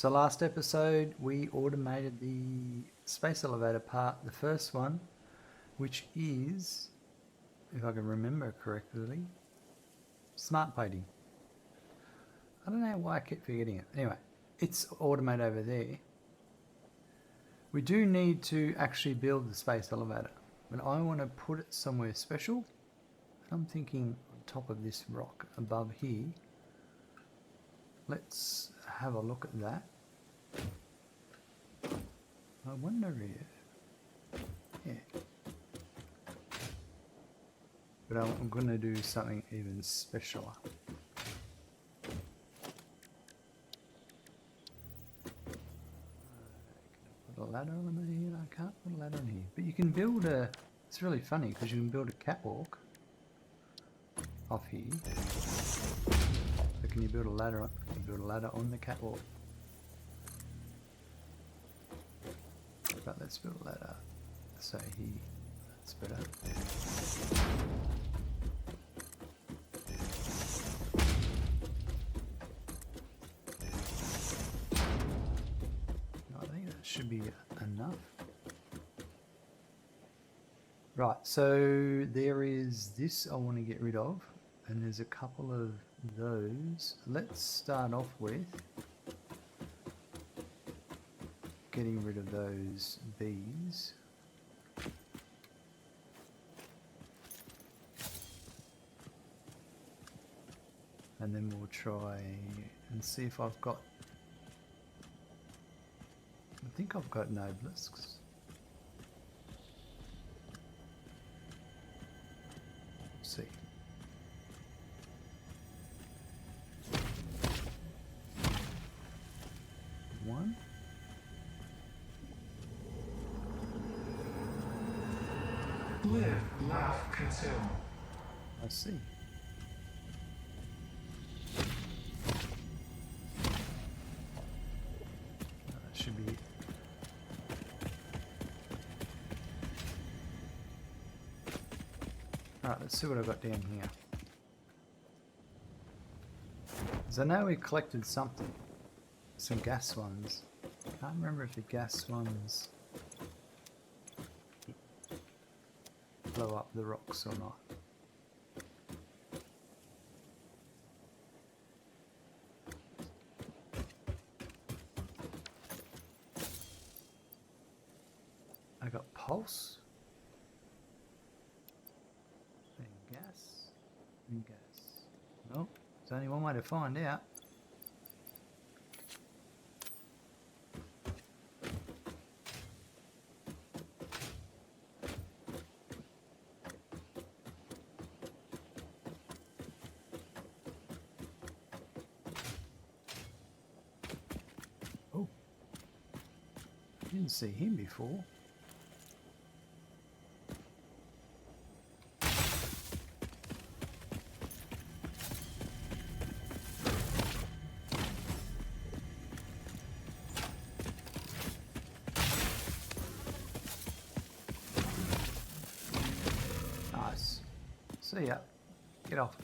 So last episode we automated the space elevator part, the first one, which is, if I can remember correctly, smart plating. I don't know why I keep forgetting it. Anyway, it's automated over there. We do need to actually build the space elevator, but I want to put it somewhere special. I'm thinking on top of this rock above here. Let's have a look at that. I wonder if, yeah. But I'm going to do something even specialer. Put a ladder on here. I can't put a ladder on here. But you can build a, it's really funny because you can build a catwalk off here. So can you build a ladder on, you build a ladder on the catwalk? But let's build a ladder. So here, that's better. I think that should be enough. Right, so there is this I want to get rid of, and there's a couple of those. Let's start off with getting rid of those bees. And then we'll try and see if I've got, I think I've got nobelisks. See. One. Live, laugh, consume. I see. That should be it. Alright, let's see what I've got down here. Because I know we collected something. Some gas ones. I can't remember if the gas ones blow up the rocks or not. I got pulse and gas and gas. Well, there's only one way to find out. Oh, didn't see him before. Nice. See ya. Get off.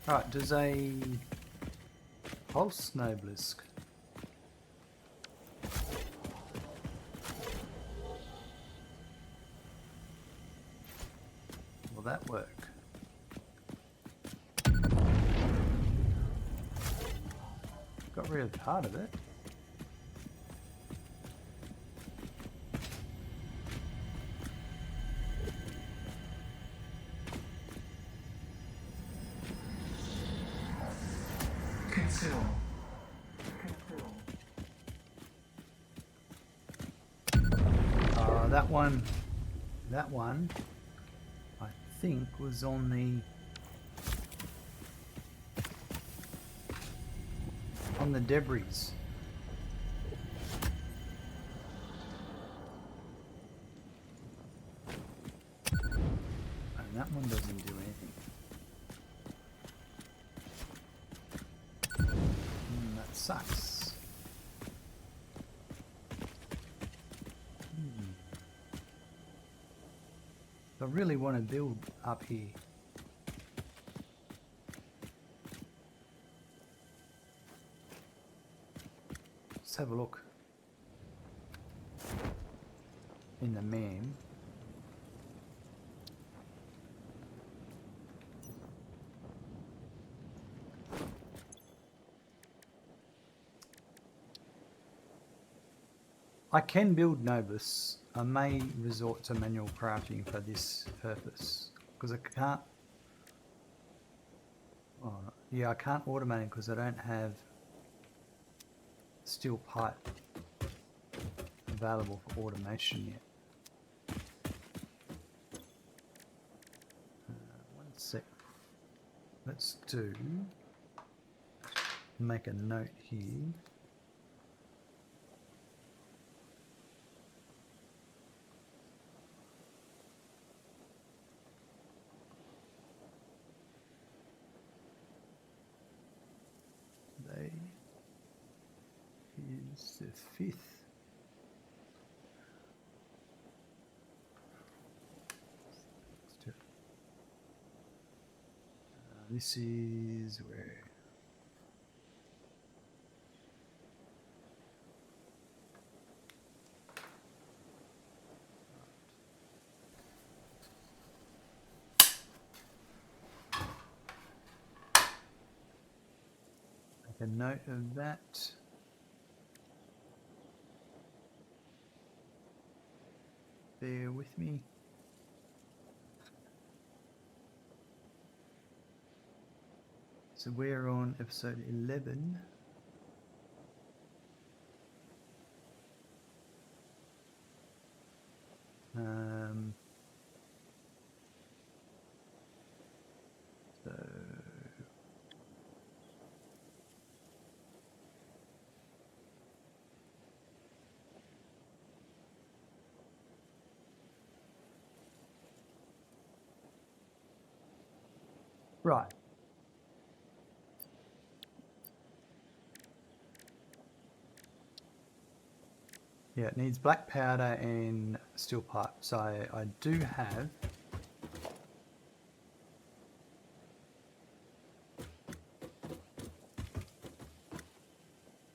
Right, does a pulse noblisk will that work? Got rid of part of it. Consume. That one, I think was on the debris. And that one doesn't do anything. That sucks. I really want to build up here. Let's have a look in the man. I can build Novus. I may resort to manual crafting for this purpose because I can't. Oh, yeah, I can't automate it because I don't have steel pipe available for automation yet. 1 sec. Let's make a note here. Today is the 5th. This is where? Make a note of that. Bear with me. So we're on episode 11. So right. Yeah, it needs black powder and steel pipe. So I do have.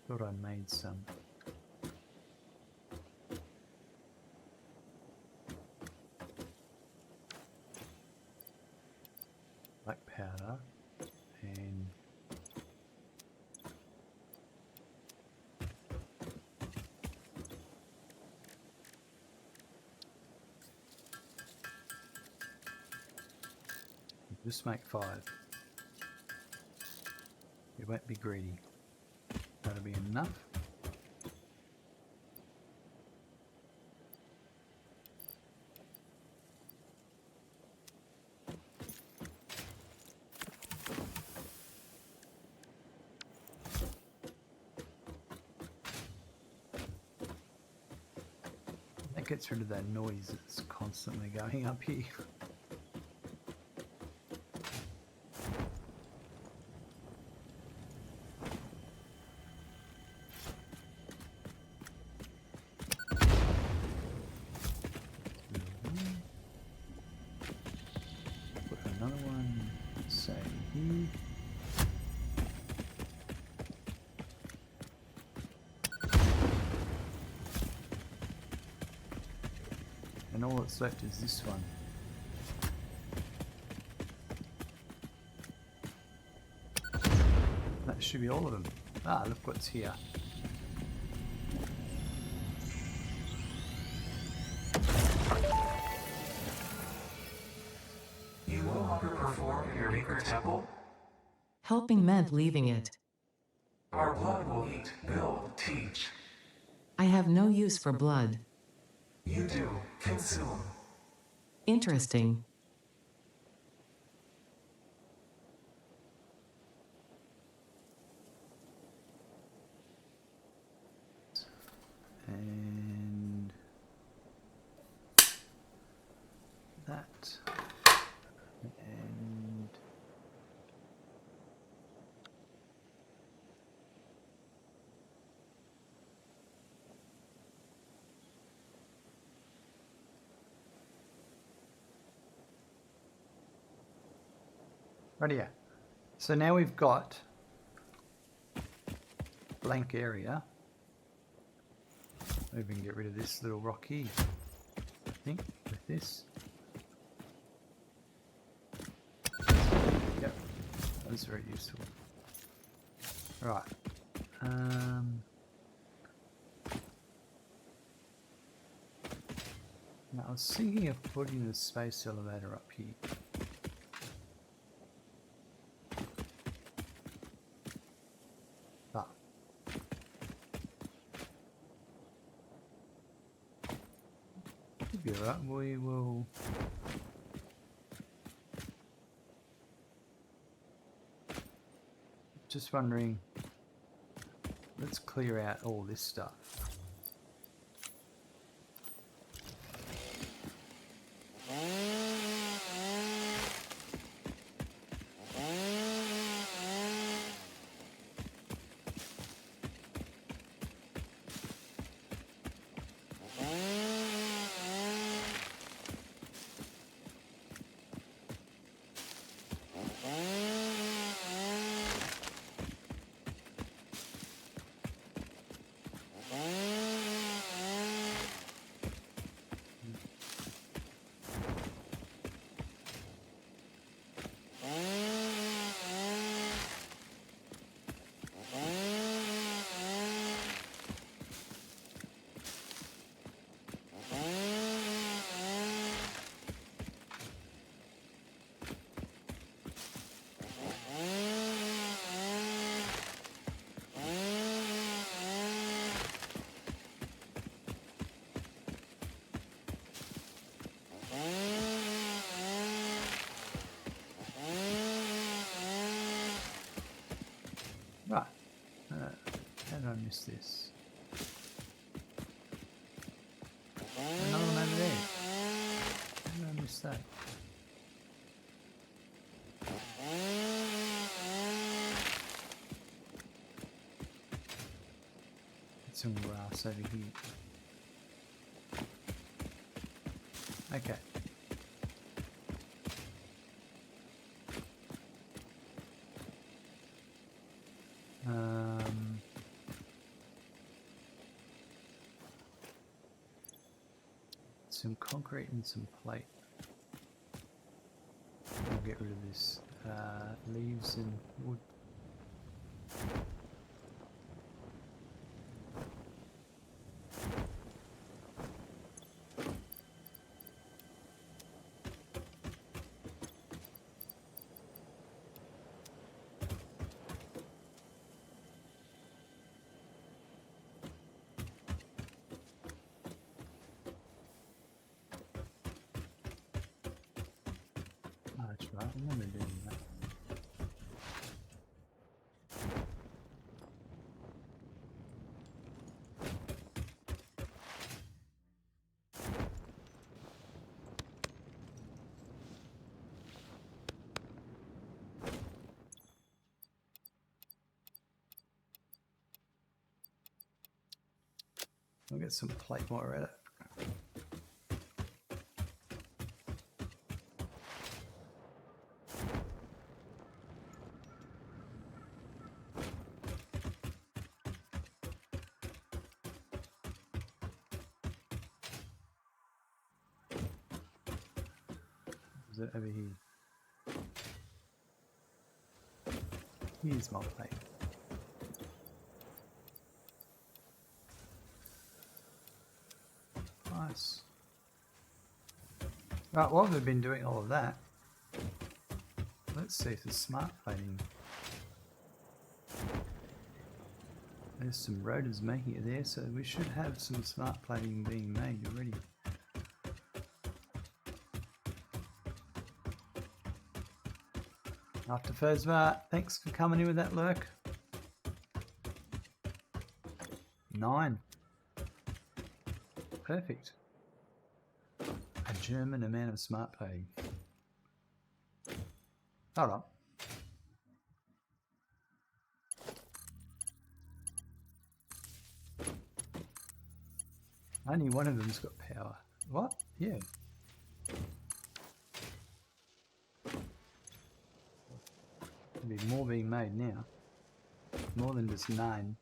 Thought I made some. Black powder and just make 5. You won't be greedy. That'll be enough. That gets rid of that noise that's constantly going up here. Put another one, say here. And all that's left is this one. That should be all of them. Ah, look what's here. You no longer perform in your Maker Temple? Helping meant leaving it. Our blood will eat, build, teach. I have no use for blood. You do, consume. Interesting. And that. And Rightio. So now we've got blank area. Maybe we can get rid of this little rock here. I think with this. Yep, that was very useful. Right. Now I was thinking of putting the space elevator up here. But it'll be alright. We will just wondering, let's clear out all this stuff. Right. How did I miss this? Another one over there. How did I miss that? Get some grass over here. Okay. Some concrete and some plate. We'll get rid of this leaves and wood. Oh, that's right, I remember doing that. I'll get some plate while we're at it. Is it over here? Here's my plate. Nice. Right, while we've been doing all of that, let's see if the smart plating. There's some rotors making it there, so we should have some smart plating being made already. After Furzma, thanks for coming in with that lurk. 9. Perfect. A German amount of smart plating. Hold on. Only one of them's got power. What? Yeah. There'll be more being made now. More than just 9.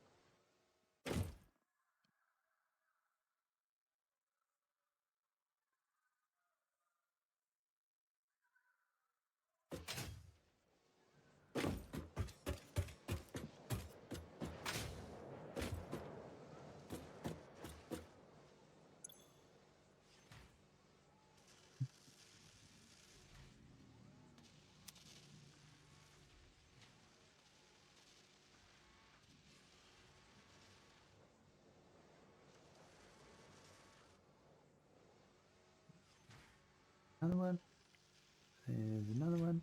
Another one. There's another one.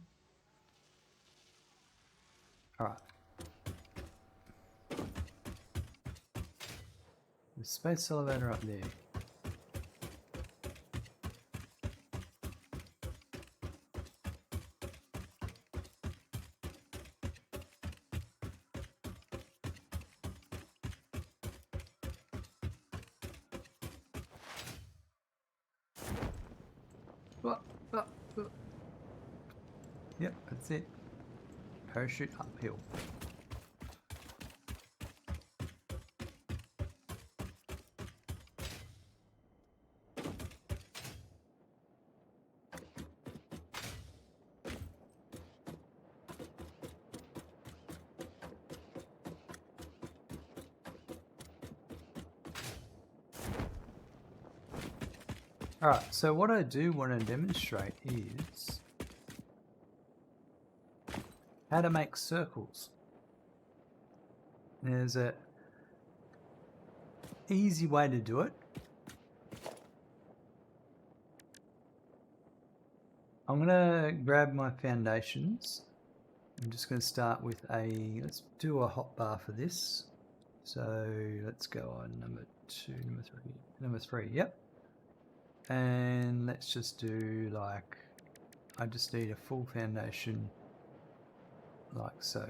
Alright. The space elevator up there. Yep, that's it. Parachute uphill. Alright, so what I do want to demonstrate is how to make circles. There's a easy way to do it. I'm gonna grab my foundations. I'm just gonna start with let's do a hotbar for this. So let's go on number 2, number 3, yep. And let's just do like, I just need a full foundation like so.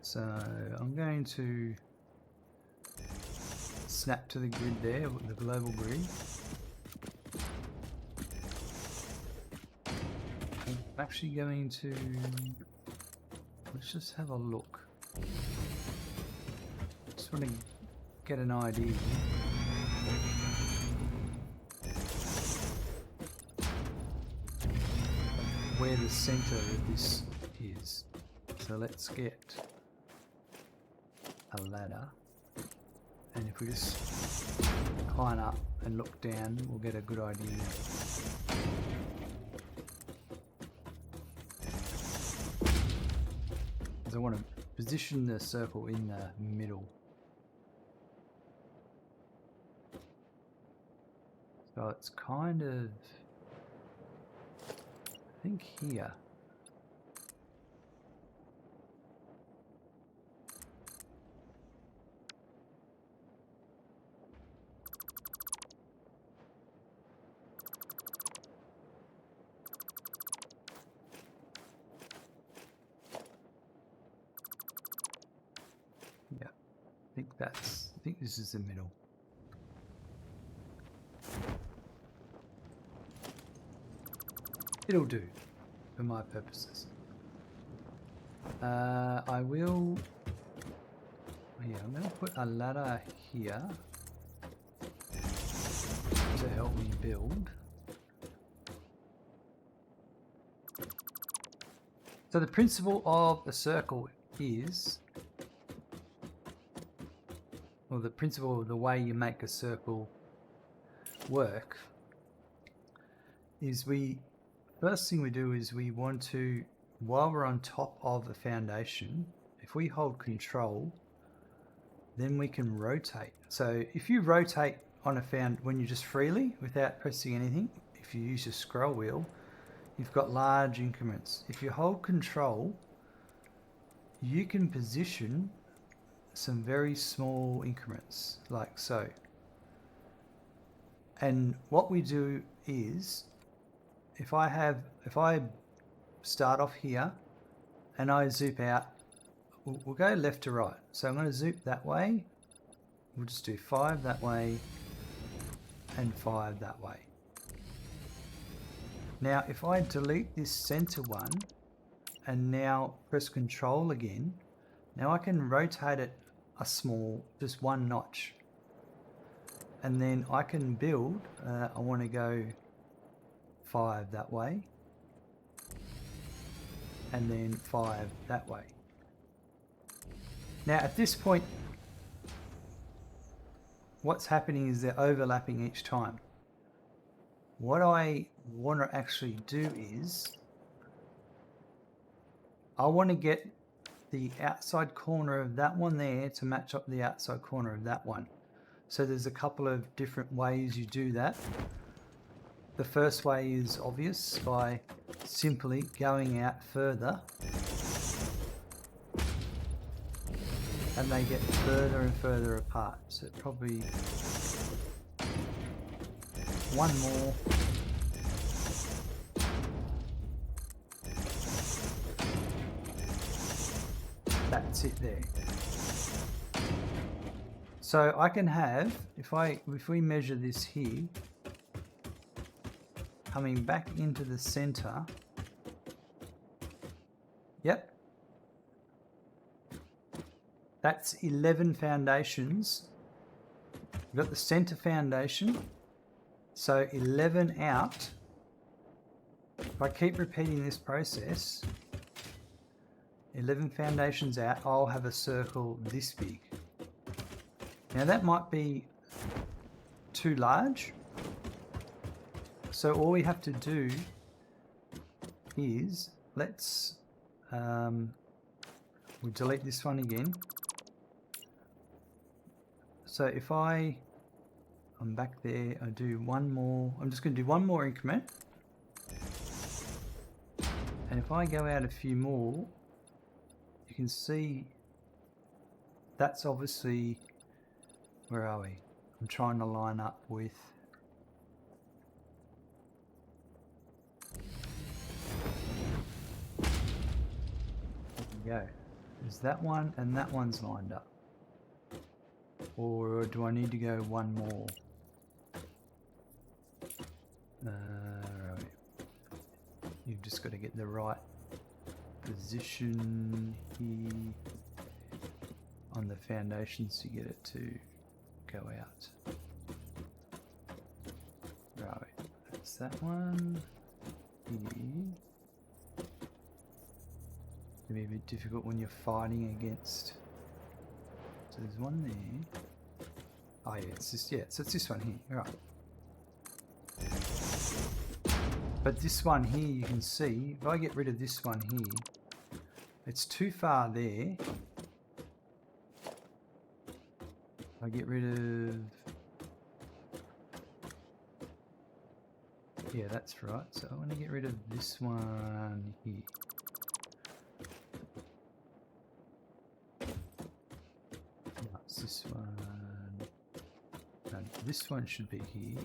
So I'm going to snap to the grid there, the global grid. I'm actually going to, let's just have a look. Just want to get an idea. Where the center of this is. So let's get a ladder, and if we just climb up and look down, we'll get a good idea. Because I want to position the circle in the middle. So it's kind of, I think here. Yeah, I think this is the middle. It'll do for my purposes. I will, yeah, I'm going to put a ladder here to help me build. So the principle of a circle is, or the principle of the way you make a circle work is first thing we do is we want to, while we're on top of a foundation, if we hold control, then we can rotate. So if you rotate on when you're just freely, without pressing anything, if you use your scroll wheel, you've got large increments. If you hold control, you can position some very small increments, like so. And what we do is, if I start off here and I zoom out, we'll go left to right. So I'm going to zoom that way. We'll just do 5 that way and 5 that way. Now if I delete this center one and now press Control again. Now I can rotate it a small, just one notch. And then I can build, I want to go 5 that way. And then 5 that way. Now at this point, what's happening is they're overlapping each time. What I want to actually do is, I want to get the outside corner of that one there to match up the outside corner of that one. So there's a couple of different ways you do that. The first way is obvious by simply going out further, and they get further and further apart. So probably one more. That's it there. So I can have, if we measure this here, coming back into the center. Yep. That's 11 foundations. We've got the center foundation. So 11 out. If I keep repeating this process, 11 foundations out, I'll have a circle this big. Now that might be too large. So all we have to do is, let's, we'll delete this one again. So if I'm back there, I do one more, I'm just going to do one more increment. And if I go out a few more, you can see that's obviously, where are we? I'm trying to line up with, there we go. There's that one and that one's lined up. Or do I need to go one more? Right. You've just got to get the right position here on the foundations to get it to go out. Right, that's that one here. It can be a bit difficult when you're fighting against. So there's one there. Oh yeah, it's just, yeah, so it's this one here, right. But this one here, you can see, if I get rid of this one here, it's too far there. I get rid of, yeah, that's right. So I want to get rid of this one here. No, it's this one. No, this one should be here.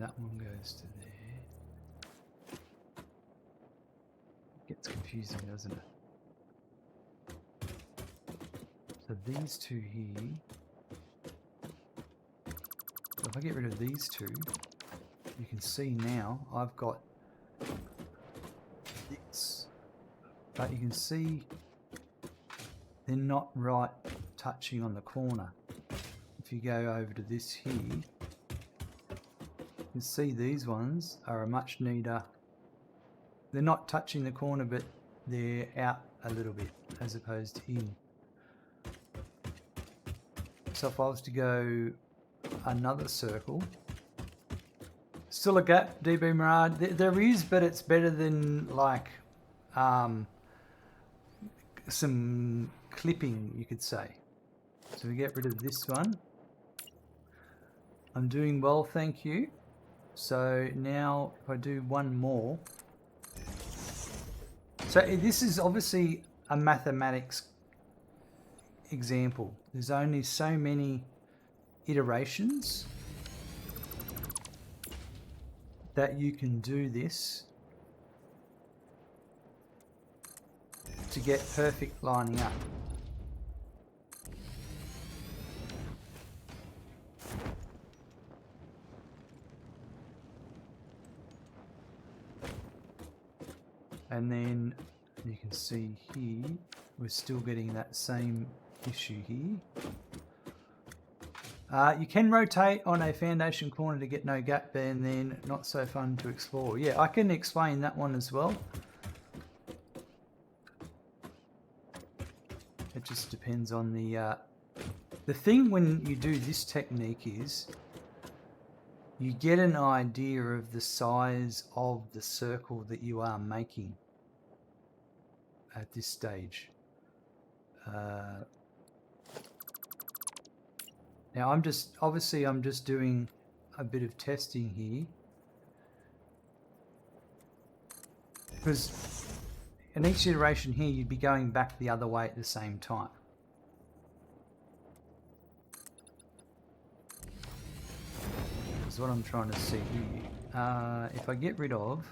That one goes to there. Gets confusing, doesn't it? So these two here, so if I get rid of these two, you can see now I've got this, but you can see they're not right touching on the corner. If you go over to this here, you can see these ones are a much neater, they're not touching the corner but they're out a little bit as opposed to in. So if I was to go another circle, still a gap, DB Murad. There is, but it's better than like some clipping, you could say. So we get rid of this one. I'm doing well, thank you. So now if I do one more. So this is obviously a mathematics example. There's only so many iterations that you can do this to get perfect lining up. And then you can see here, we're still getting that same issue here. You can rotate on a foundation corner to get no gap, and then not so fun to explore. Yeah, I can explain that one as well. It just depends on the thing when you do this technique is you get an idea of the size of the circle that you are making at this stage. Now I'm just doing a bit of testing here, because in each iteration here you'd be going back the other way at the same time. That's what I'm trying to see here. If I get rid of,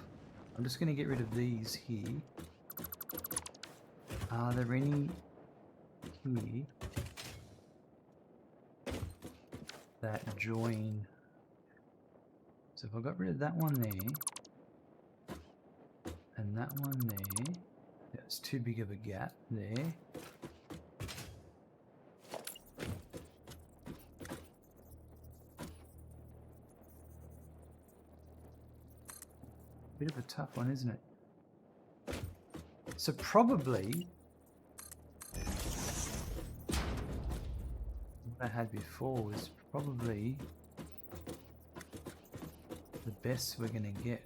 I'm just going to get rid of these here. Are there any here that join? So if I got rid of that one there and that one there, that's too big of a gap there. Bit of a tough one, isn't it? So probably what I had before was probably the best we're going to get.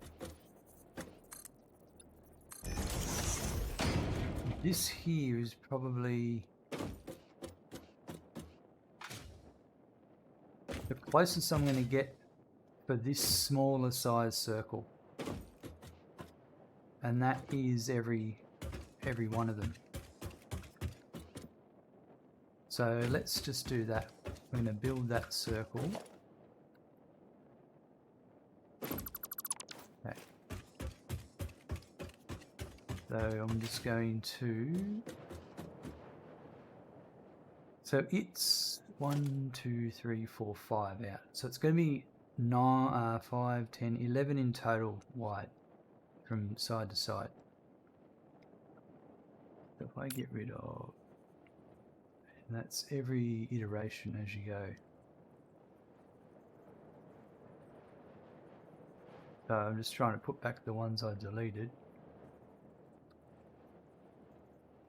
This here is probably the closest I'm going to get for this smaller size circle. And that is every one of them. So let's just do that. We're going to build that circle. Okay. So I'm just going to... So it's 1, 2, 3, 4, 5 out. So it's going to be 9, 5, 10, 11 in total wide from side to side. So if I get rid of... And that's every iteration as you go. So I'm just trying to put back the ones I deleted.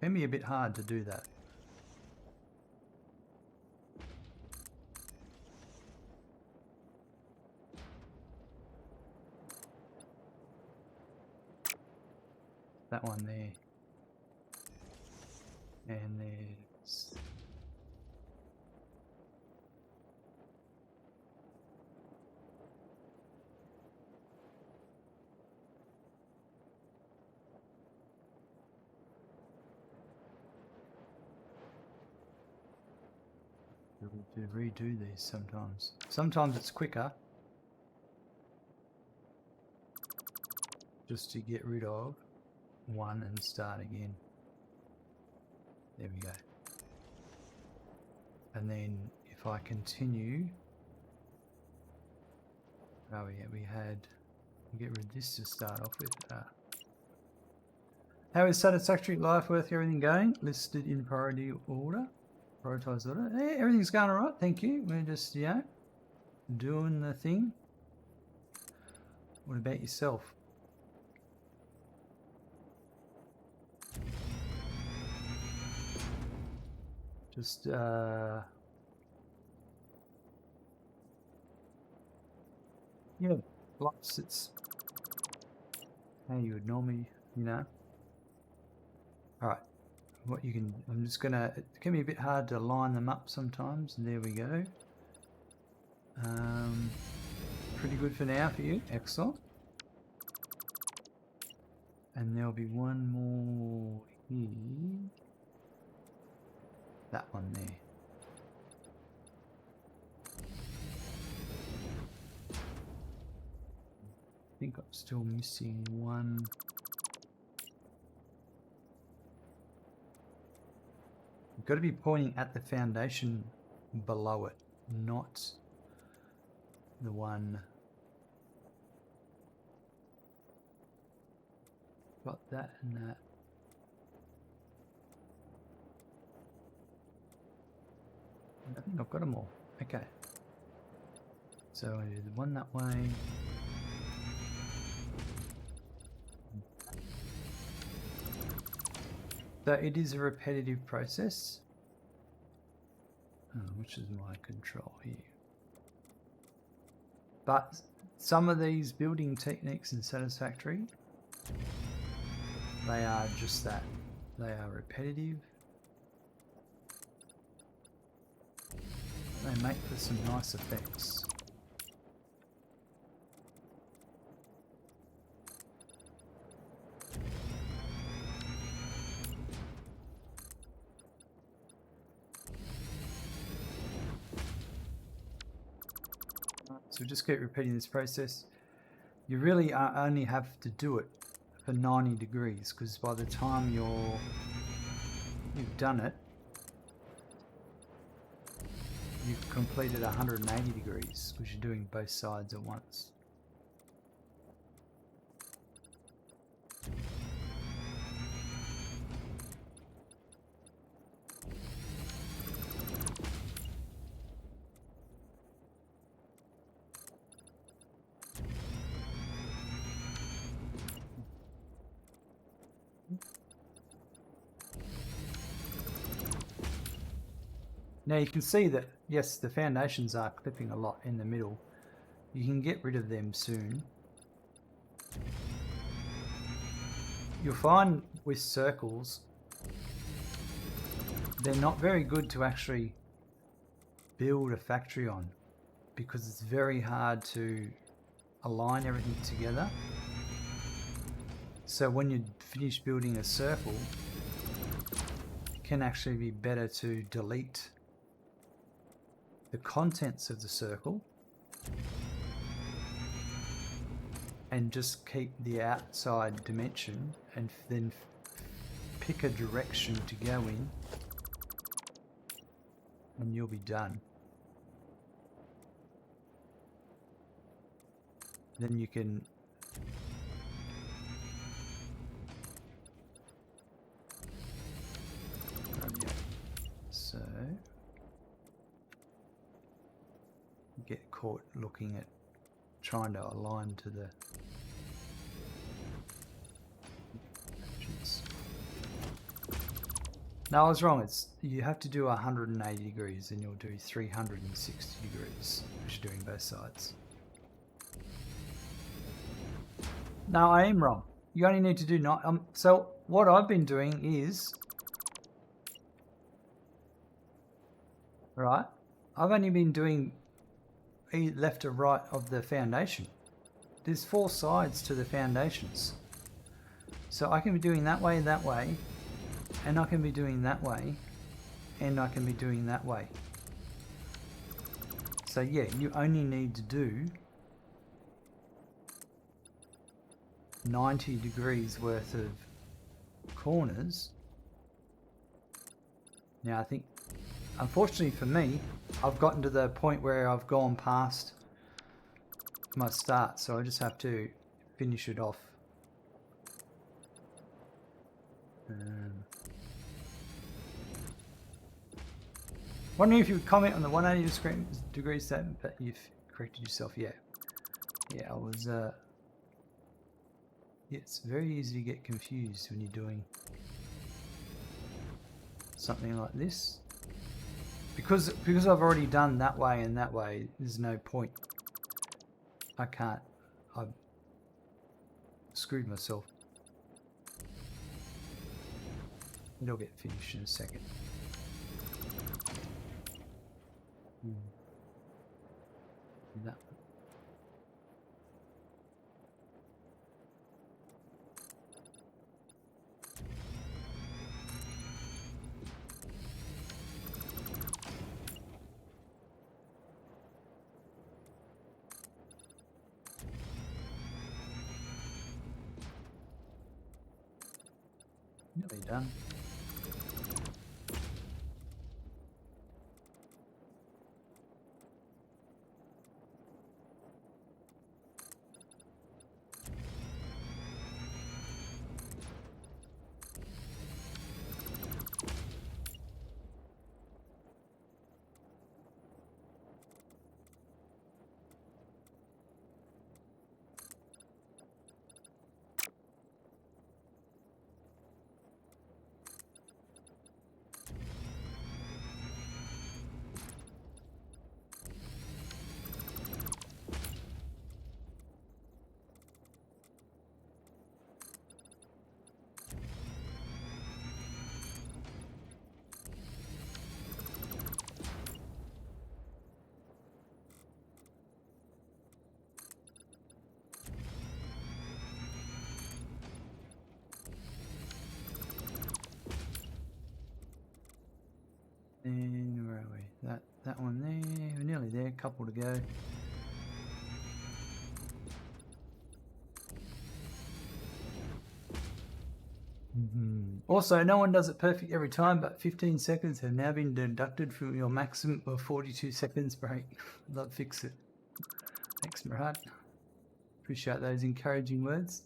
It can be a bit hard to do that. That one there. And there's... to redo these sometimes. Sometimes it's quicker just to get rid of one and start again. There we go. And then if I continue, oh yeah, we had, get rid of this to start off with. How is Satisfactory, life, work, everything going? Listed in priority order, prioritized order. Yeah, everything's going alright, thank you. We're just, yeah, doing the thing. What about yourself? Just, yeah, lots, it's how you would normally, you know. Alright, what you can, I'm just gonna, it can be a bit hard to line them up sometimes, and there we go. Pretty good for now for you, excellent. And there'll be one more here. That one there. I think I'm still missing one. You've got to be pointing at the foundation below it, not the one got that and that. I think I've got them all. Okay. So I do the one that way. So it is a repetitive process. Which is my control here. But some of these building techniques in Satisfactory, they are just that. They are repetitive. They make for some nice effects. So just keep repeating this process. You really only have to do it for 90 degrees, because by the time you've done it, you've completed 180 degrees, because you're doing both sides at once. Now you can see that, yes, the foundations are clipping a lot in the middle. You can get rid of them soon. You'll find with circles, they're not very good to actually build a factory on, because it's very hard to align everything together. So when you finish building a circle, it can actually be better to delete the contents of the circle and just keep the outside dimension, and then pick a direction to go in, and you'll be done. Then you can get caught looking at trying to align to the dimensions. No, I was wrong. You have to do 180 degrees and you'll do 360 degrees, which you're doing both sides. No, I am wrong. You only need to do so what I've been doing is, right, I've only been doing left or right of the foundation. There's 4 sides to the foundations. So I can be doing that way, and I can be doing that way, and I can be doing that way. So yeah, you only need to do 90 degrees worth of corners. Now I think, unfortunately for me, I've gotten to the point where I've gone past my start, so I just have to finish it off. Wondering if you would comment on the 180 degrees statement, but you've corrected yourself. Yeah, I was. Yeah, it's very easy to get confused when you're doing something like this. Because I've already done that way and that way, there's no point. I've screwed myself. It'll get finished in a second. That. Nearly done. a couple to go. Also, no one does it perfect every time, but 15 seconds have now been deducted from your maximum of 42 seconds break. That'll fix it. Thanks, Murat. Appreciate those encouraging words.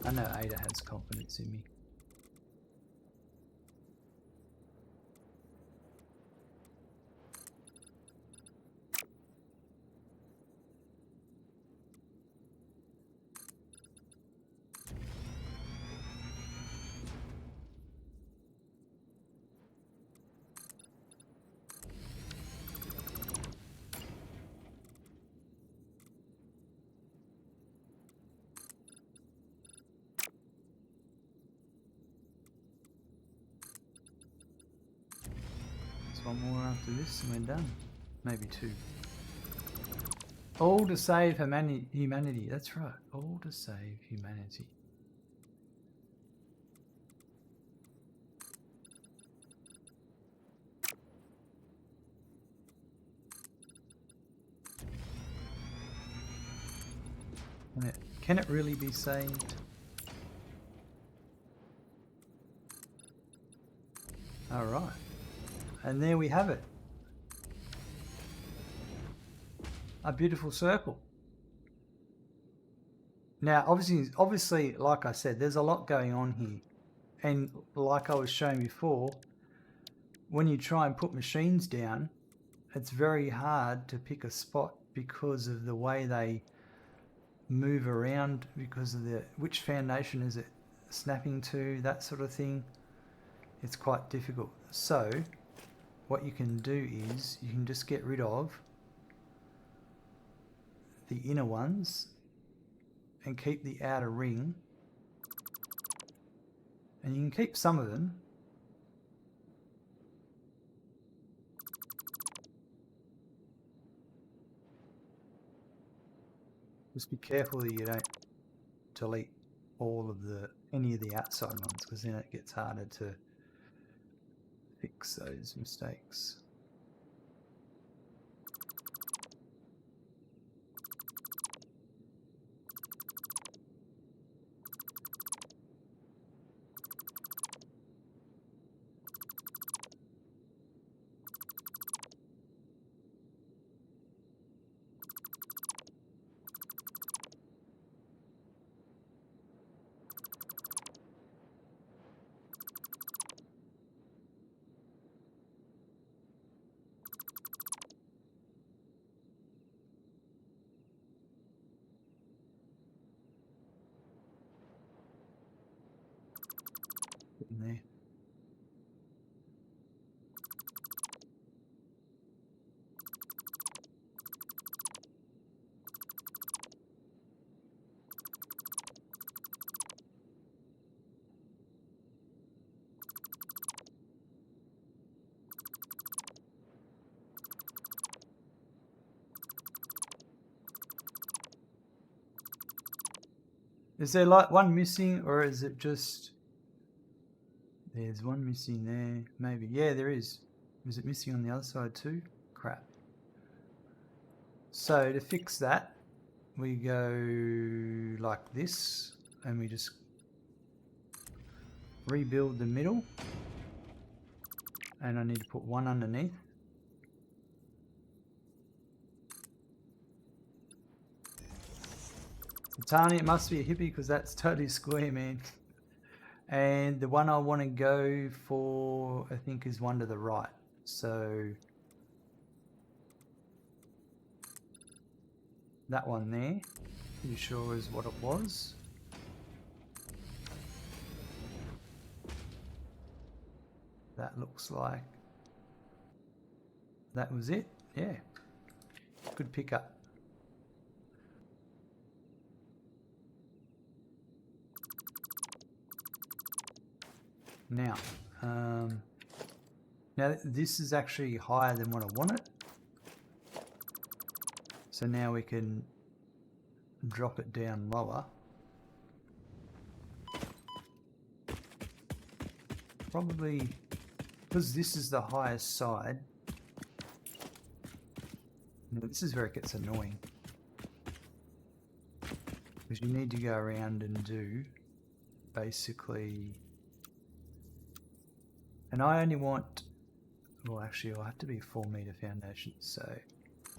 I know Ada has confidence in me. One more after this and we're done. Maybe two. All to save humanity. That's right. All to save humanity. Can it really be saved? All right. And there we have it. A beautiful circle. Now, obviously, like I said, there's a lot going on here. And like I was showing before, when you try and put machines down, it's very hard to pick a spot because of the way they move around, because of which foundation is it snapping to, that sort of thing. It's quite difficult. So what you can do is you can just get rid of the inner ones and keep the outer ring, and you can keep some of them. Just be careful that you don't delete any of the outside ones, because then it gets harder to fix those mistakes. In there. Is there like one missing, or is it just... There's one missing there, maybe. Yeah, there is. Is it missing on the other side too? Crap. So to fix that, we go like this, and we just rebuild the middle. And I need to put one underneath. Tani, it must be a hippie because that's totally square, man. And the one I want to go for, I think, is one to the right. So that one there, pretty sure is what it was. That looks like that was it. Yeah, good pickup. Now, now this is actually higher than what I wanted. So now we can drop it down lower. Probably because this is the highest side. Now, this is where it gets annoying. Because you need to go around and do basically, and I only want, well actually it'll have to be a 4 meter foundation, so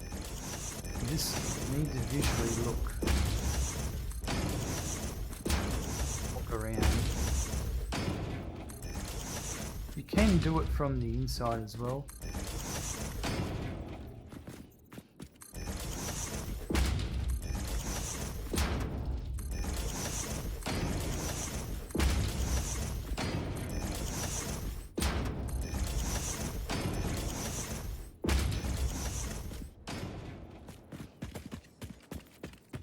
you just need to visually look around. You can do it from the inside as well.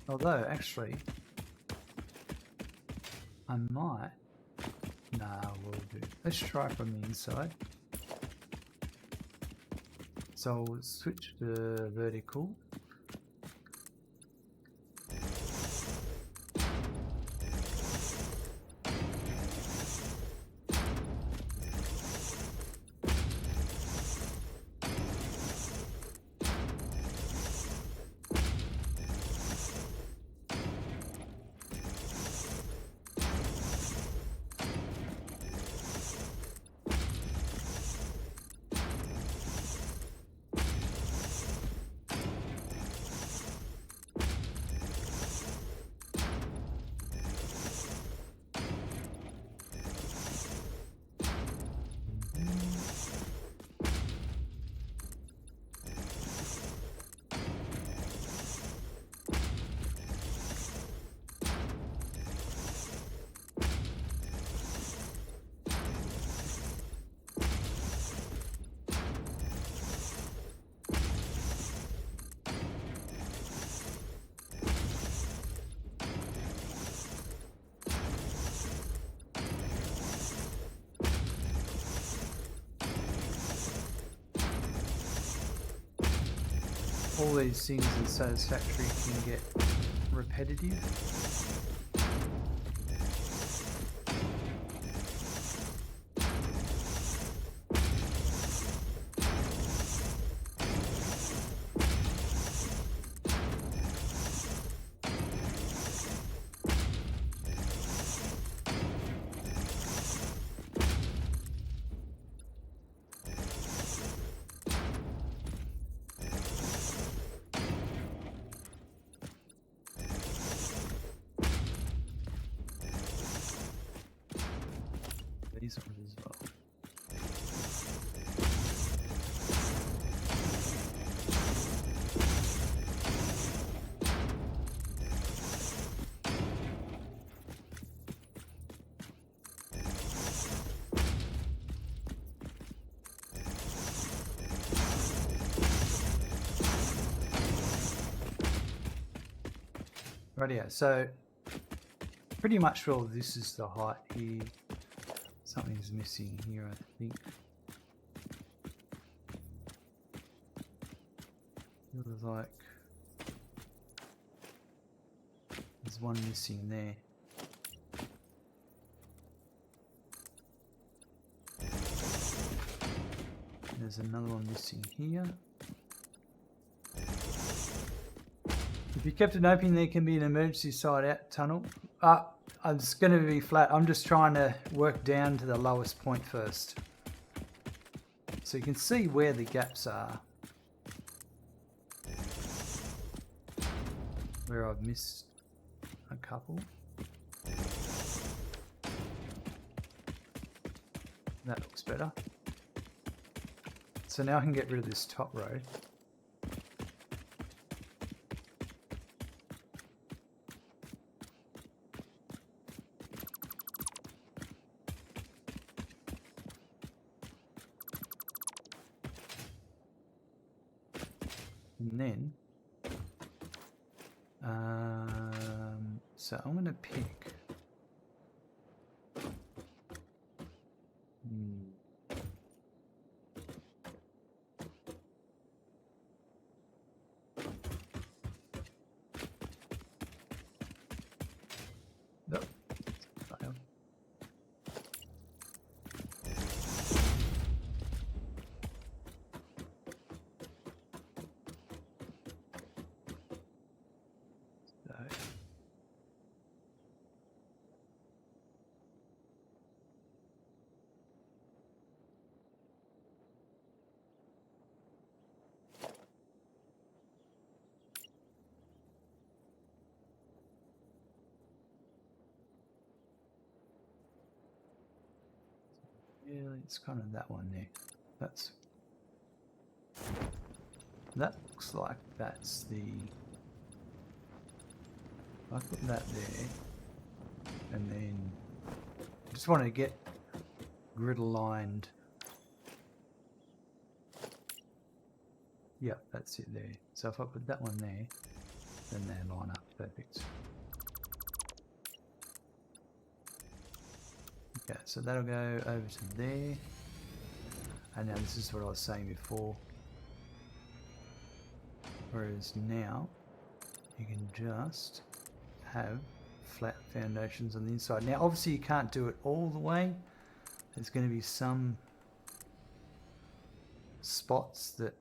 Although, actually, I might. Nah, we'll do. Let's try from the inside. So we'll switch to vertical. All these things in Satisfactory can get repetitive. These ones as well. Rightio, so pretty much well this is the height here. Something's missing here, I think. It was like there's one missing there. There's another one missing here. If you kept it open, there can be an emergency side out tunnel. It's going to be flat. I'm just trying to work down to the lowest point first. So you can see where the gaps are. Where I've missed a couple. That looks better. So now I can get rid of this top row. And then, so I'm going to pick. really, it's kind of that one there. That looks like that's the. I put that there, and then just want to get grid aligned. Yep, that's it there. So if I put that one there, then they line up perfect. Okay, so that'll go over to there. And now this is what I was saying before. Whereas now, you can just have flat foundations on the inside. Now obviously you can't do it all the way. There's going to be some spots that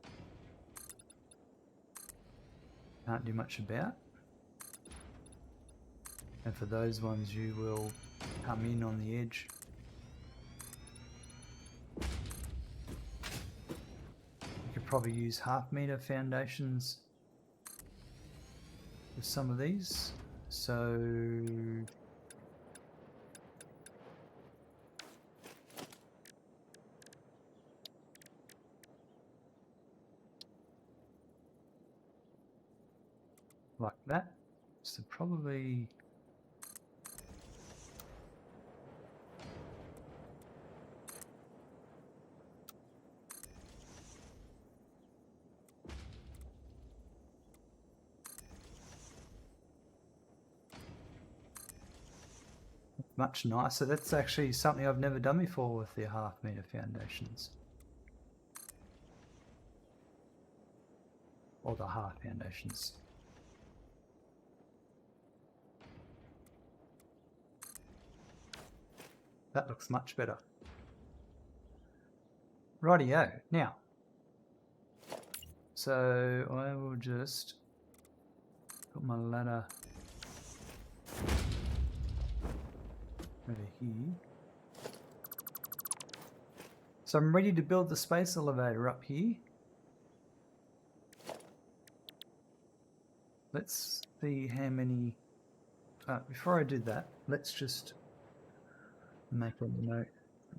can't do much about. And for those ones you will come in on the edge. You could probably use 1/2 meter foundations with some of these. So like that. So probably much nicer. That's actually something I've never done before with the 1/2 meter foundations. Or the half foundations. That looks much better. Rightio. Now, so I will just put my ladder over here. So I'm ready to build the space elevator up here. Let's see how many... before I do that, let's just make a note.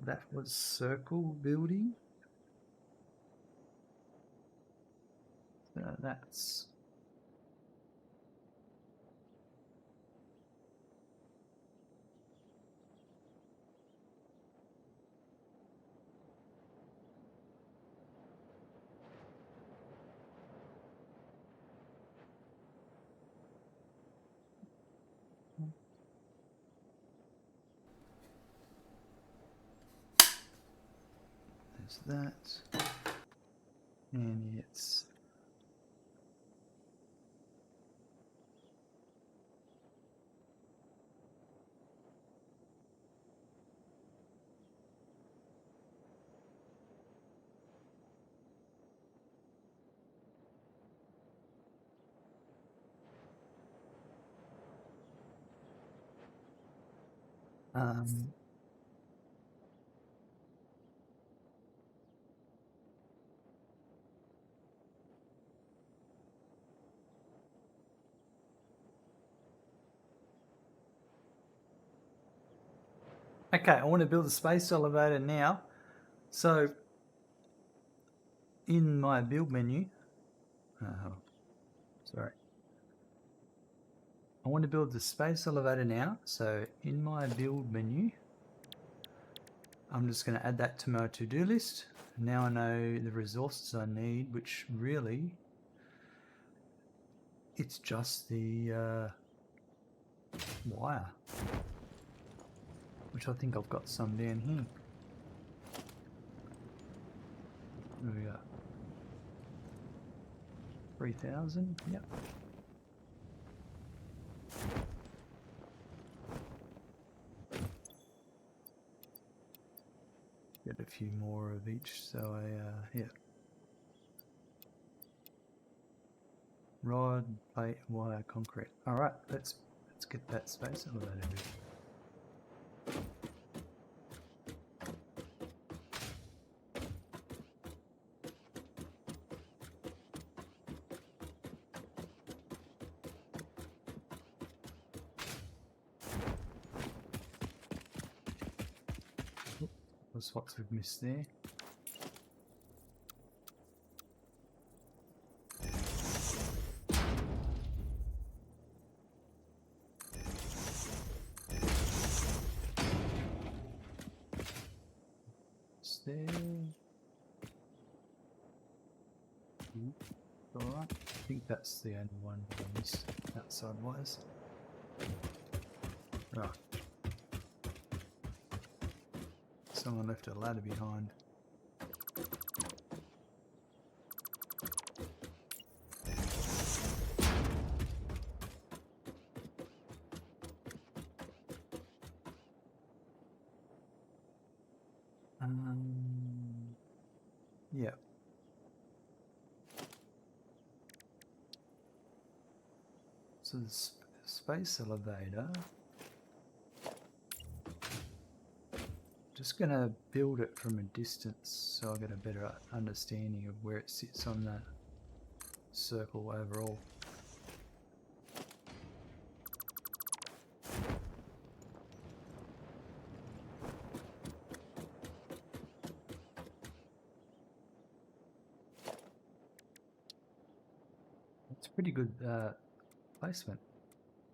That was circle building. So that's... There's that. And it's... okay, I want to build a space elevator now. So in my build menu, sorry, I want to build the space elevator now. So in my build menu, I'm just going to add that to my to-do list. Now I know the resources I need, which really, it's just the wire, which I think I've got some down here. There we go. 3,000, yep. Get a few more of each, so yeah. Rod, plate, wire, concrete. All right, let's get that space elevator built. Was spots we've missed there. It's there. Alright, I think that's the only one I missed outside wise. Right. Someone left a ladder behind. Yeah. So the space elevator. Just gonna build it from a distance so I get a better understanding of where it sits on the circle overall. It's pretty good placement.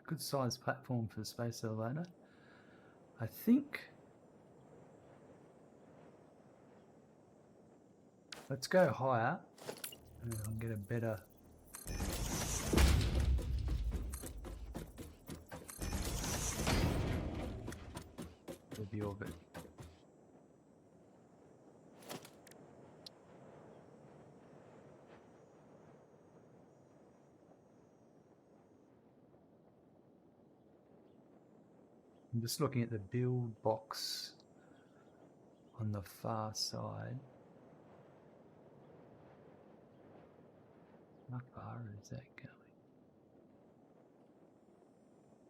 Good sized platform for the space elevator. I think. Let's go higher and I'll get a better view of it. I'm just looking at the build box on the far side. How far is that going?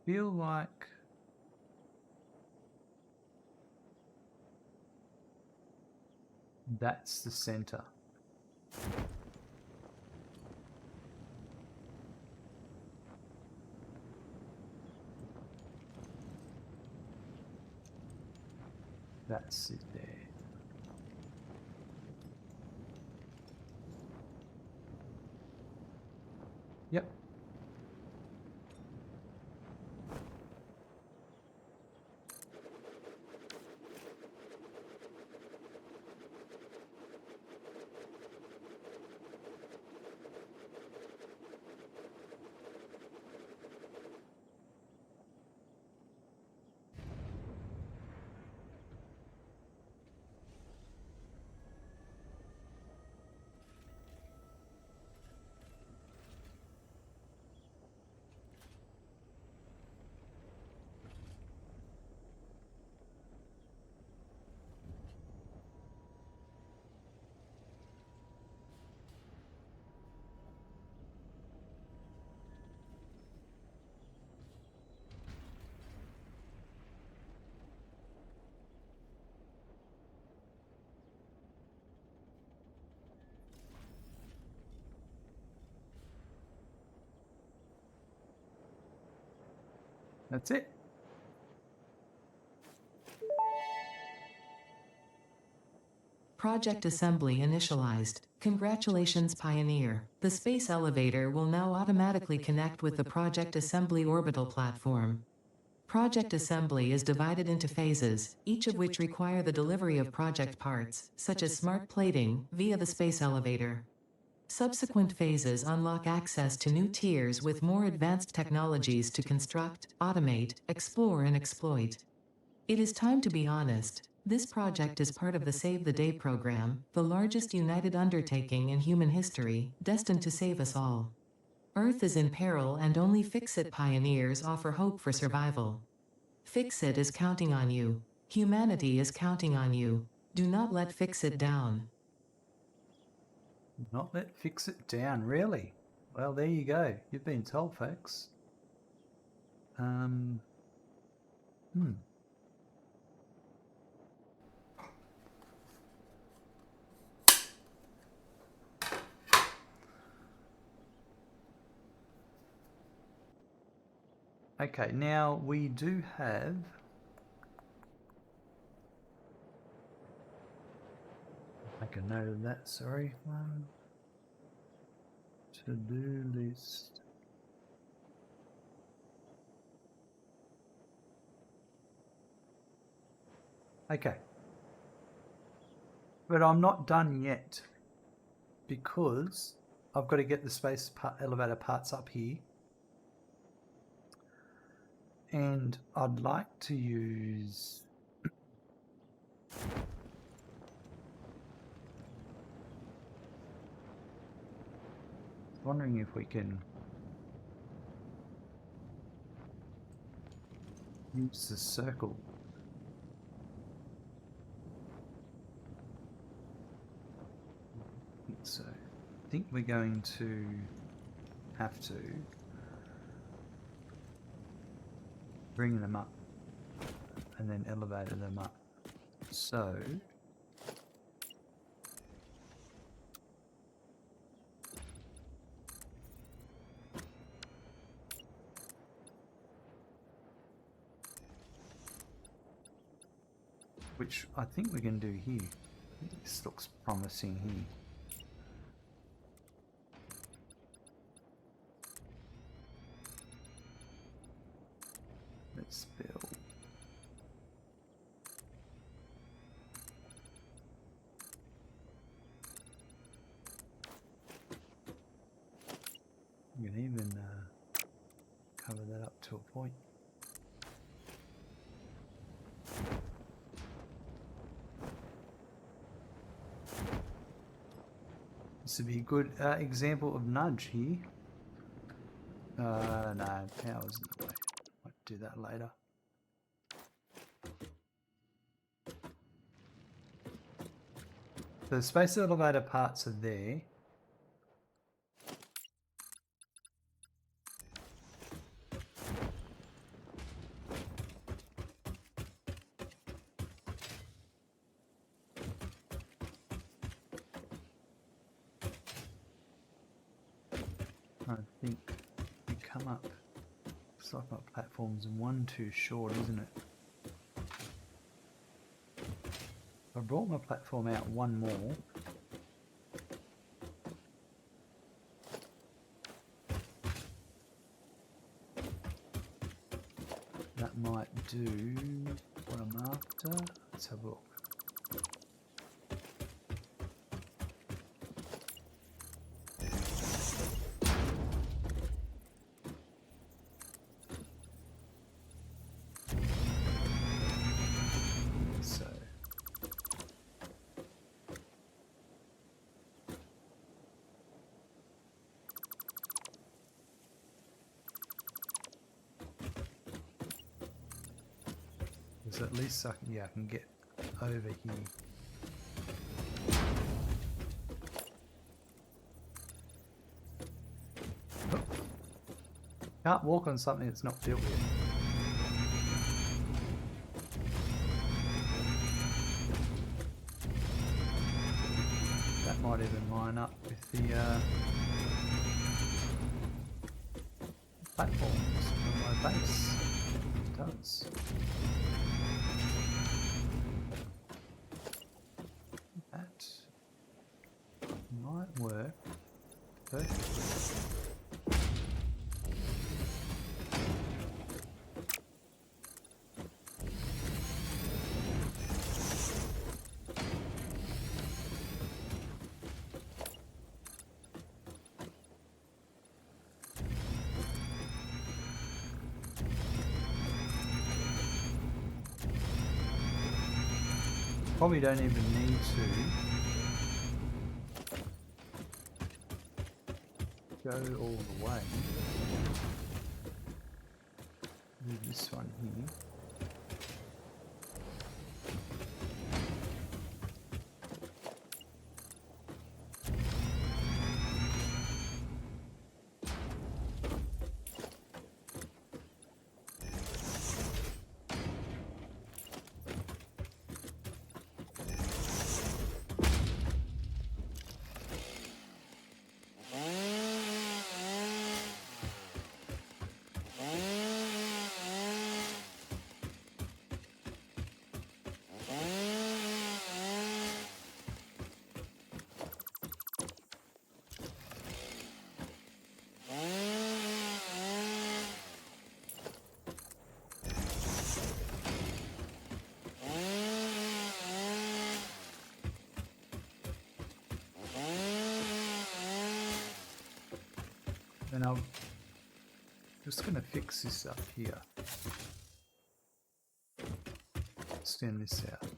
Feel like that's the center. That's it there. Yep. That's it. Project assembly initialized. Congratulations, Pioneer. The space elevator will now automatically connect with the Project Assembly orbital platform. Project assembly is divided into phases, each of which require the delivery of project parts, such as smart plating, via the space elevator. Subsequent phases unlock access to new tiers with more advanced technologies to construct, automate, explore and exploit. It is time to be honest. This project is part of the Save the Day program, the largest united undertaking in human history, destined to save us all. Earth is in peril and only Fix-It pioneers offer hope for survival. Fix-It is counting on you. Humanity is counting on you. Do not let Fix-It down. Not let fix it down, really. Well, there you go. You've been told, folks. Okay, now we do have make a note of that, sorry. To-do list. Okay. But I'm not done yet because I've got to get the space elevator parts up here. And I'd like to use wondering if we can use the circle. I think so. I think we're going to have to bring them up and then elevator them up. So which I think we can do here. I think this looks promising here. Let's build. You can even cover that up to a point. This would be a good example of nudge here. No, power's in the way. Might do that later. The space elevator parts are there. I think you come up. Looks like my platform's one too short, isn't it? I brought my platform out one more. That might do what I'm after. Let's have a look. So there's at least I can get over here. Oh. Can't walk on something that's not built yet. That might even line up with the platforms on my base. It does. That might work perfectly. Probably don't even need to go all the way. Do this one here. And I'm just going to fix this up here. Extend this out.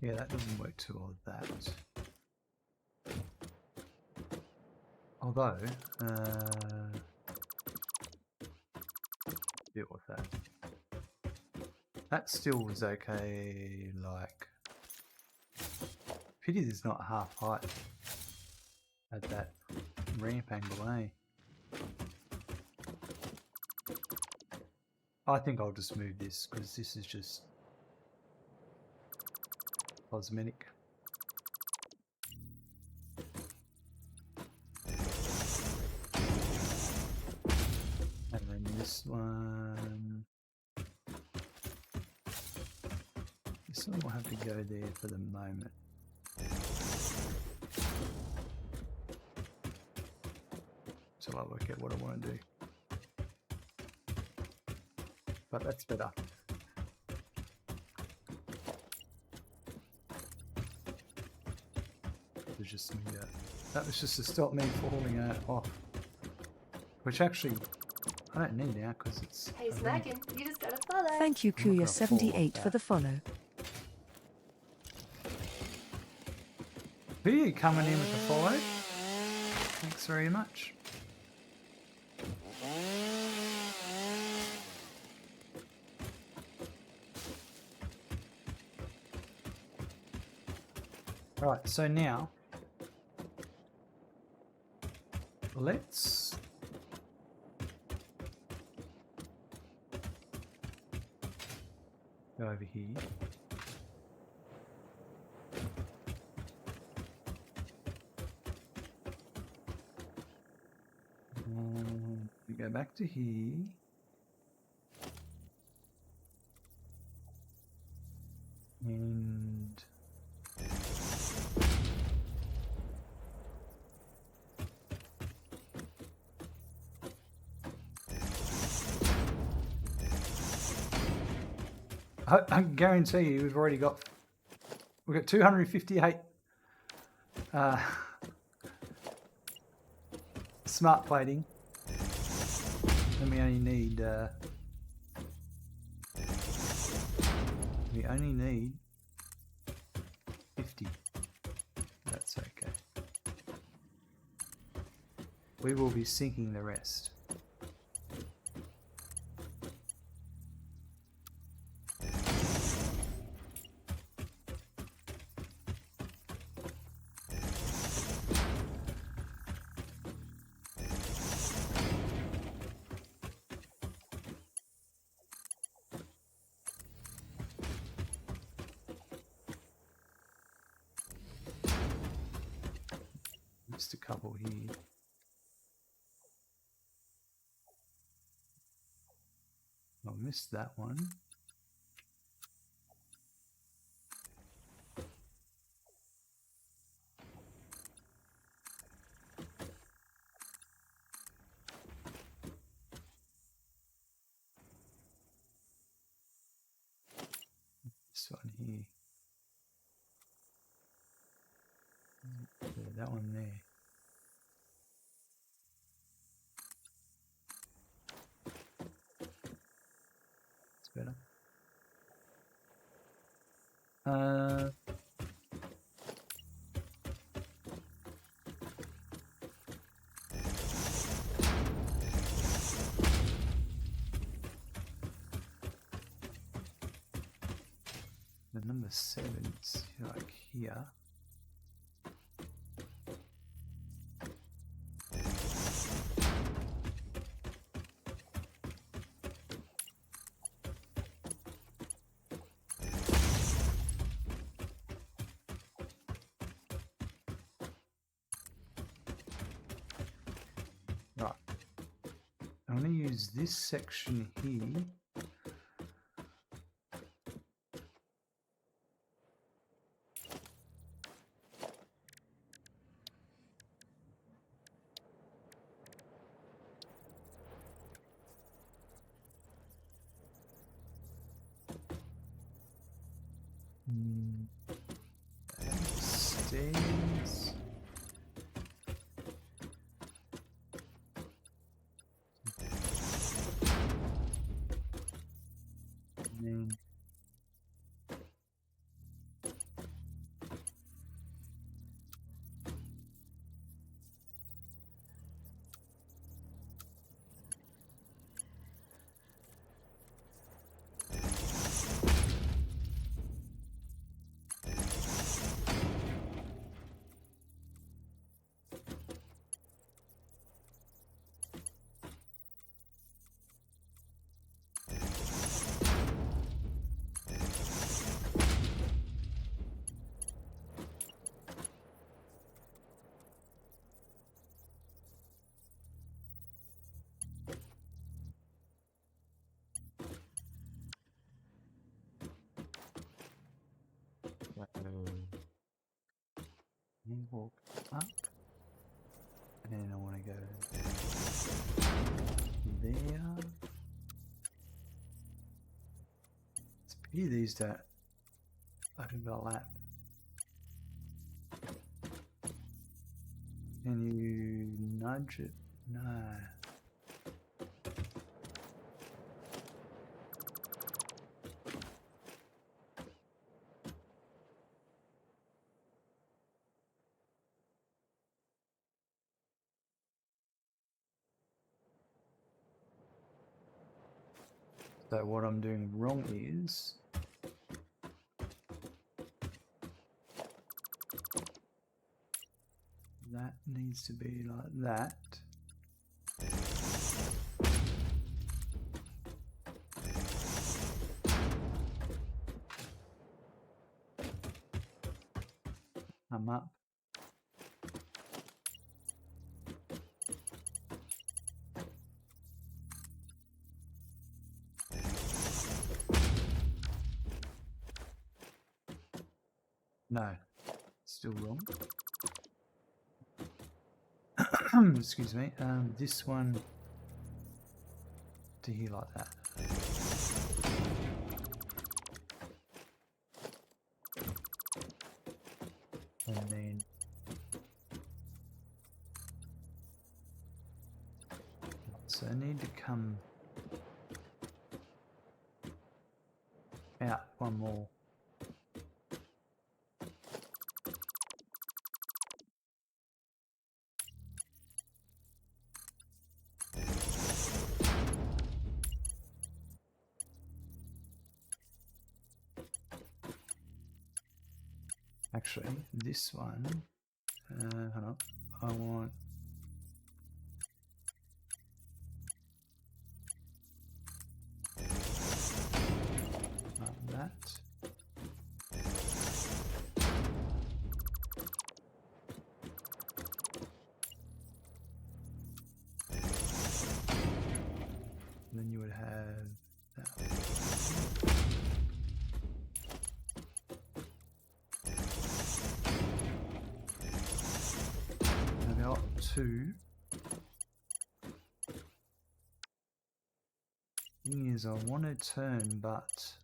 Yeah, that doesn't work too well with that. Although, deal with that. That still was okay, like... Pity there's not half height at that ramp angle, eh? I think I'll just move this, because this is just cosmetic. And then this one... This one will have to go there for the moment. Till I work out what I want to do. But that's better. Just me, that was just to stop me falling off. Which actually, I don't need now because it's... Hey Smackin', you just got a follow. Thank you, I'm not gonna fall off Kuya78 for that. the follow. Who are you coming in with the follow? Thanks very much. Right, so now let's go over here. We go back to here. And I guarantee you we've got 258 smart plating, and we only need 50. That's okay. We will be sinking the rest. Just a couple here. I missed that one. This one here. Yeah, that one there. It's better. the 7s, like here. Right. I'm going to use this section here. Stairs. And then you walk up, and then I want to go there. It's a pity these don't overlap. Can you nudge it? No. So what I'm doing wrong is that needs to be like that. Come up. No, still wrong. Excuse me. This one to here like that. And then so I need to come out one more. Actually, this one, hold on, I want that. Then you would have that. I've got two. Thing is, I want to turn, but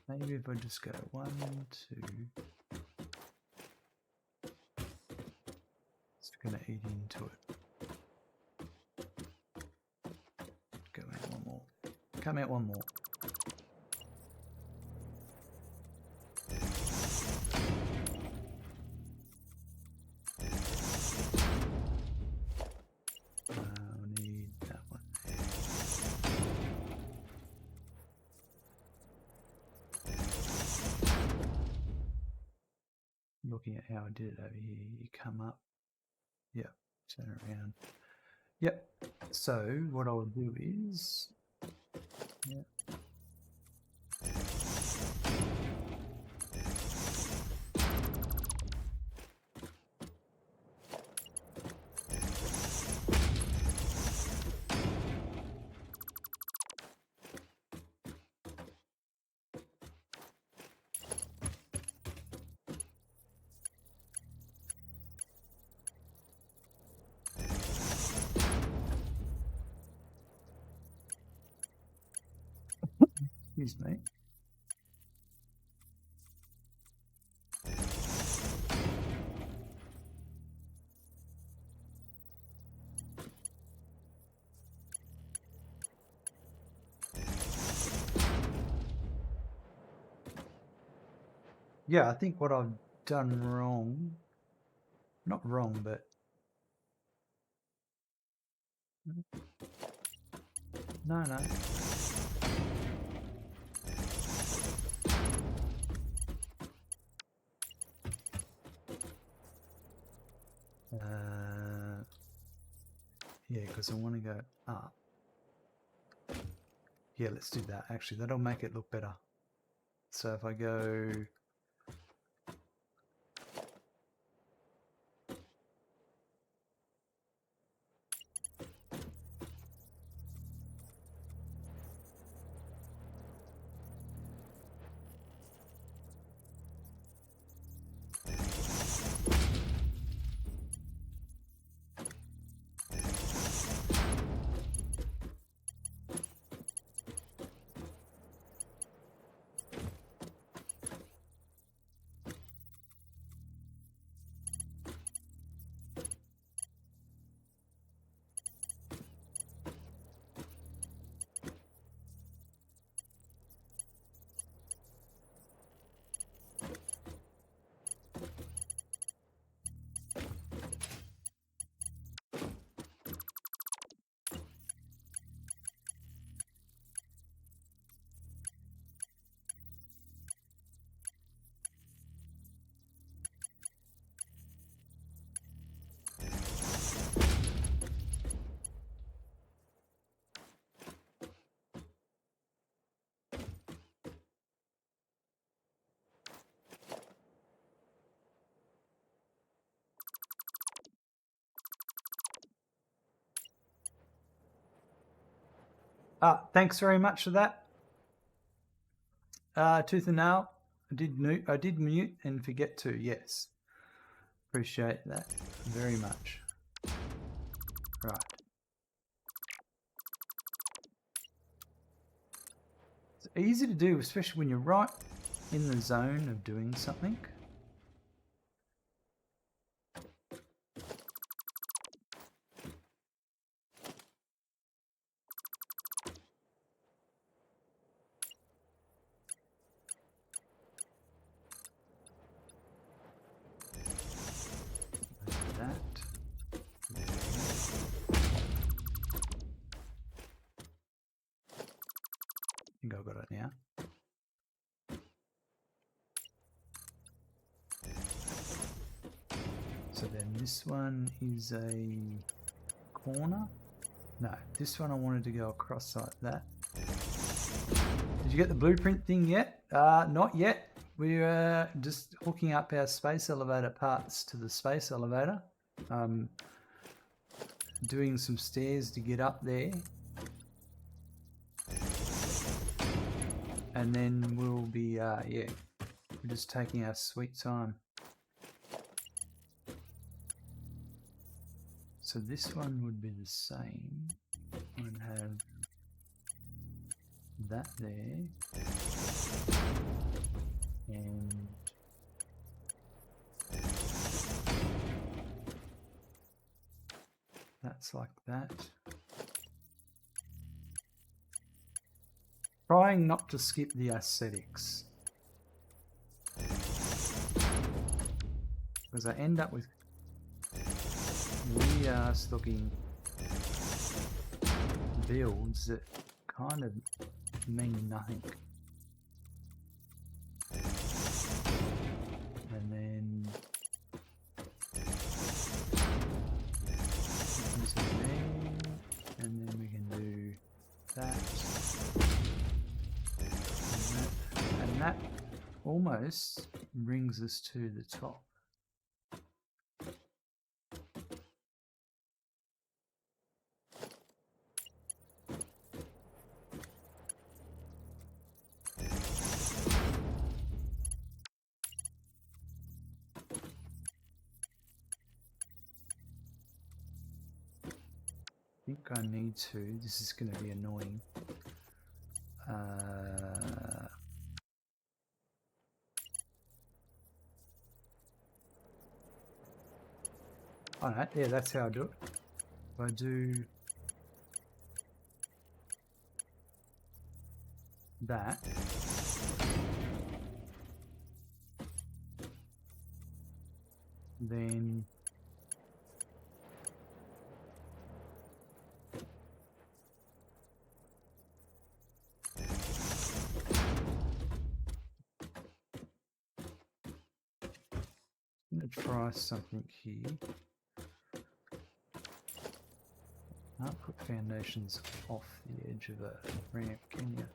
maybe if I just go 1, 2, it's gonna eat into it. Go out one more. Come out one more. looking at how I did it over here. You come up. Yep. Turn around. Yep. So what I'll do is, yep. Excuse me. Yeah, I think what I've done wrong, not wrong, but no. Yeah, because I want to go up. Yeah, let's do that. Actually, that'll make it look better. So if I go... thanks very much for that. Tooth and nail. I did mute and forget to. Yes, appreciate that very much. Right. It's easy to do, especially when you're right in the zone of doing something. I think I've got it now. So then this one is a corner. No, this one I wanted to go across like that. Did you get the blueprint thing yet? Not yet. We're just hooking up our space elevator parts to the space elevator. Doing some stairs to get up there. And then we'll be, yeah, we're just taking our sweet time. So this one would be the same. I'm going to have that there. And that's like that. Trying not to skip the aesthetics. Because I end up with weird ass looking builds that kind of mean nothing. And then that, and that almost brings us to the top. I think I need to, this is going to be annoying. Oh no, yeah, that's how I do it. If I do that, then I'm going to try something here. Can't put foundations off the edge of a ramp, can you?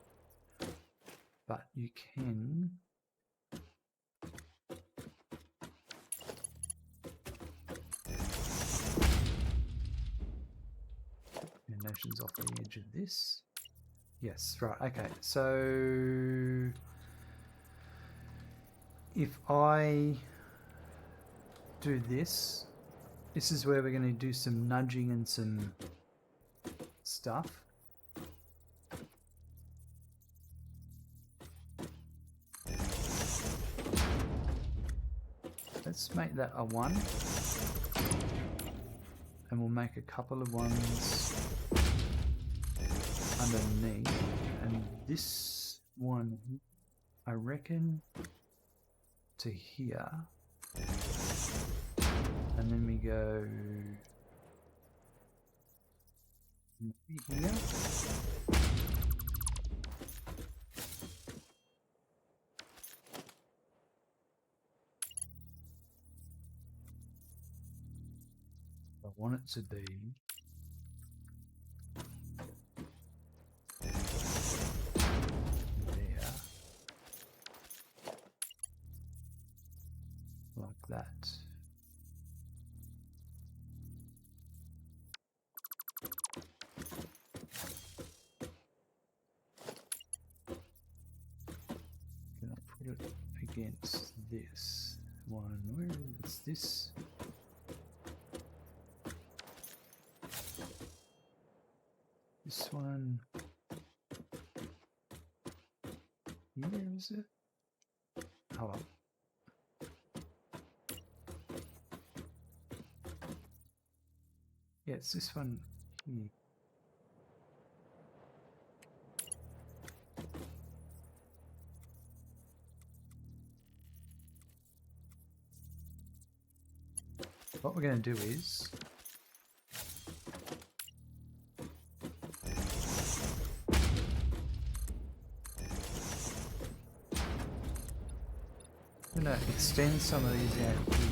But you can foundations off the edge of this. Yes, right, okay. So if I do this, this is where we're going to do some nudging and some stuff. Let's make that a 1. And we'll make a couple of ones underneath. And this one, I reckon, to here. And then we go maybe here. I want it to be there, like that. Can I put it against this one? Where is this? This one here, is it? Hold on. Yeah, it's this one here. What we're going to do is I'm going to extend some of these out here.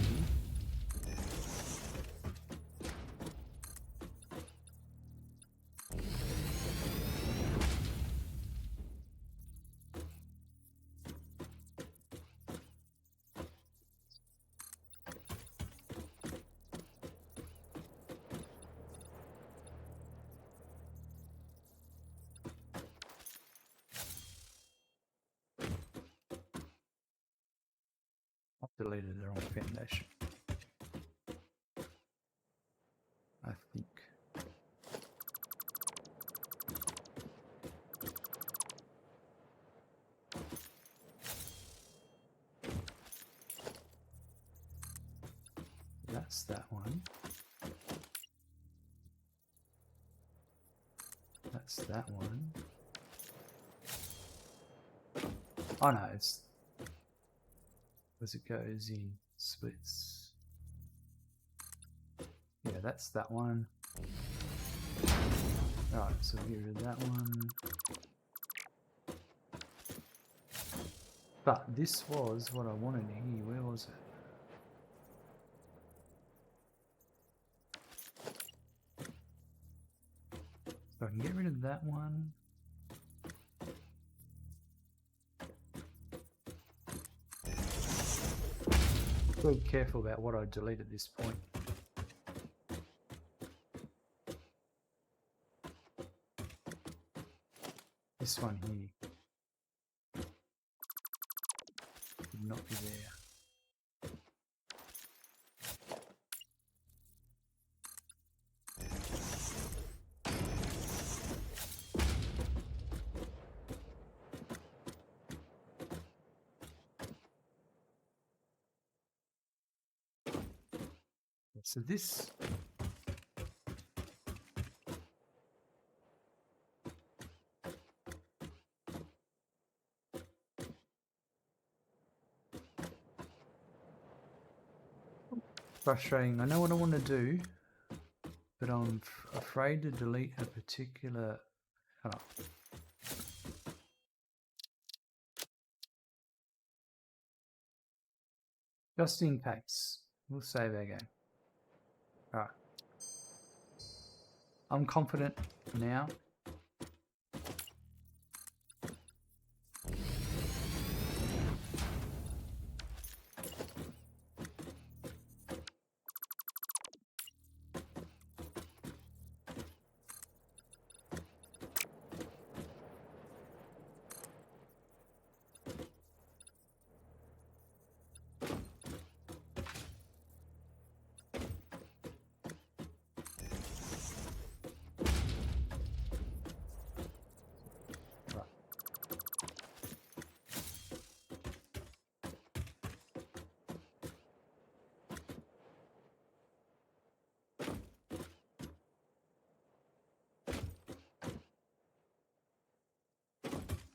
I've deleted the wrong foundation, I think. That's that one. That's that one. Oh no, it's as it goes in splits. Yeah, that's that one. Alright, so get rid of that one. But this was what I wanted here. Where was it? So I can get rid of that one. Be careful about what I delete at this point. This one here would not be there. So this frustrating. I know what I want to do, but I'm afraid to delete a particular. Oh. Just in case, we'll save our game. All right. I'm confident now.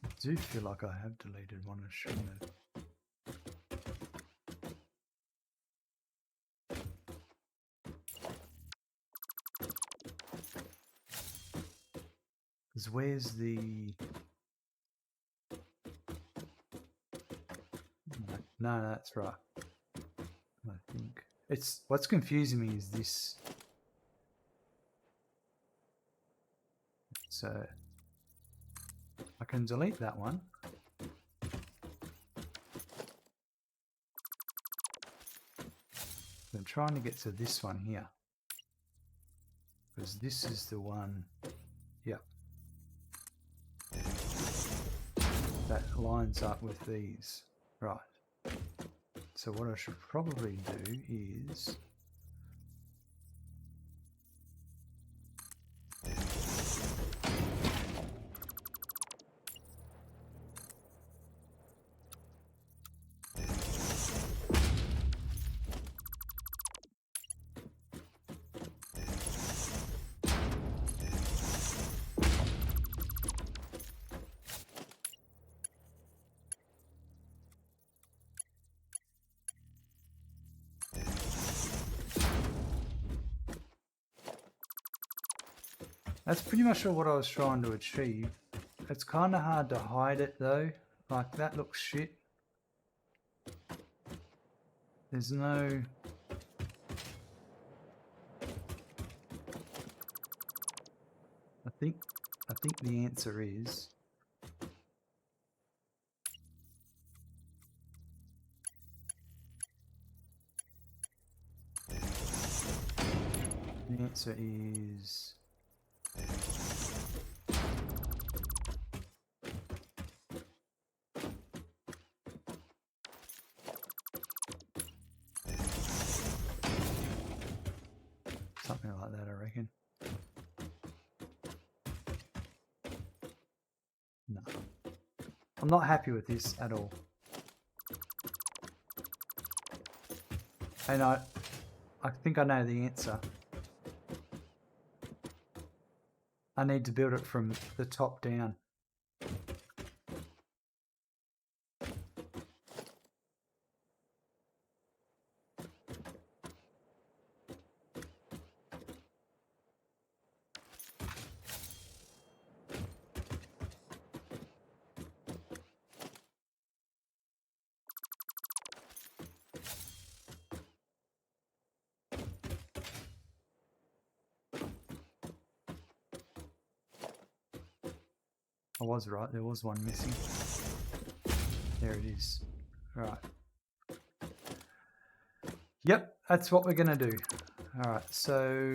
I do feel like I have deleted one, I shouldn't have. Because where's the... No, that's right. I think it's what's confusing me is this. So I can delete that one. I'm trying to get to this one here because this is the one. Yep. That lines up with these. Right. So what I should probably do is that's pretty much what I was trying to achieve. It's kind of hard to hide it though. Like that looks shit. There's no... I think the answer is something like that, I reckon. No. I'm not happy with this at all. And I think I know the answer. I need to build it from the top down. I was right, there was one missing. There it is. Right. Yep, that's what we're going to do. Alright, so...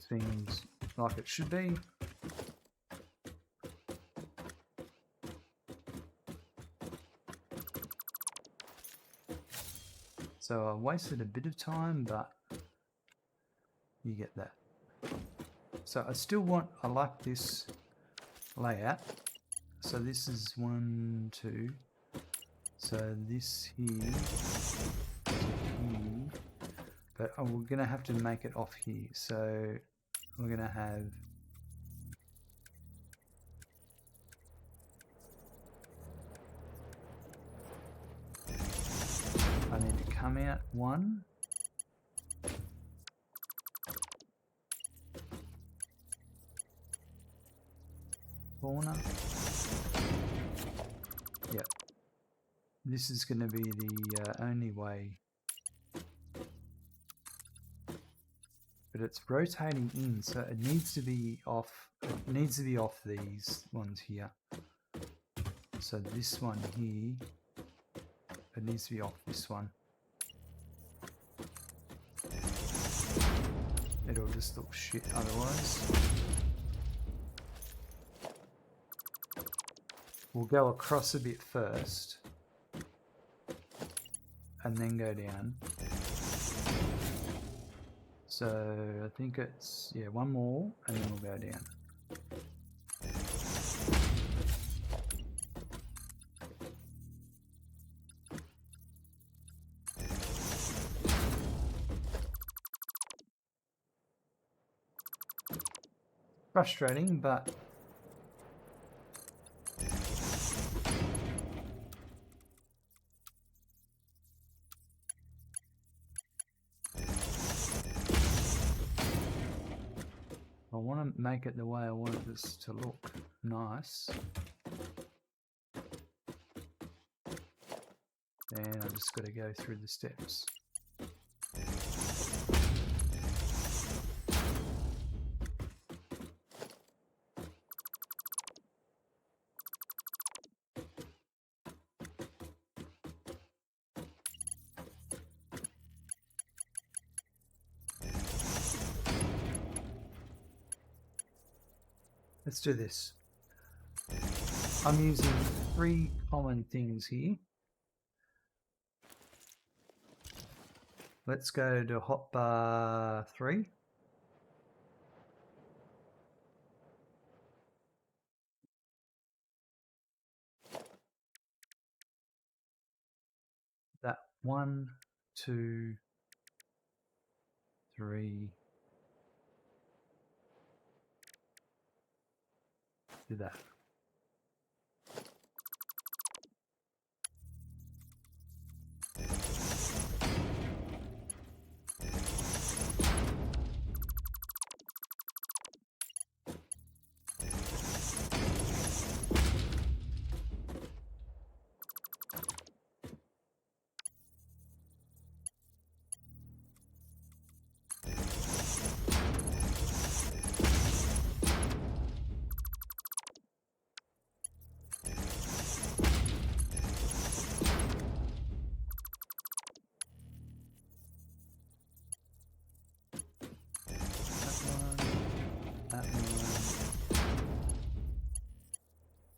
Seems like it should be. So I wasted a bit of time, but you get that. So I still want, I like this layout. So this is 1, 2. So this here to here. But we're going to have to make it off here. So we're going to have I need to come out 1. Corner. Yep. This is going to be the only way. But it's rotating in, so it needs to be off. It needs to be off these ones here. So this one here, it needs to be off this one. It'll just look shit otherwise. We'll go across a bit first, and then go down. So I think it's, yeah, one more, and then we'll go down. Frustrating, but I want to make it the way I want this to look nice. And I just got to go through the steps. Let's do this. I'm using 3 common things here. Let's go to hotbar 3. That 1, 2, 3. Do that.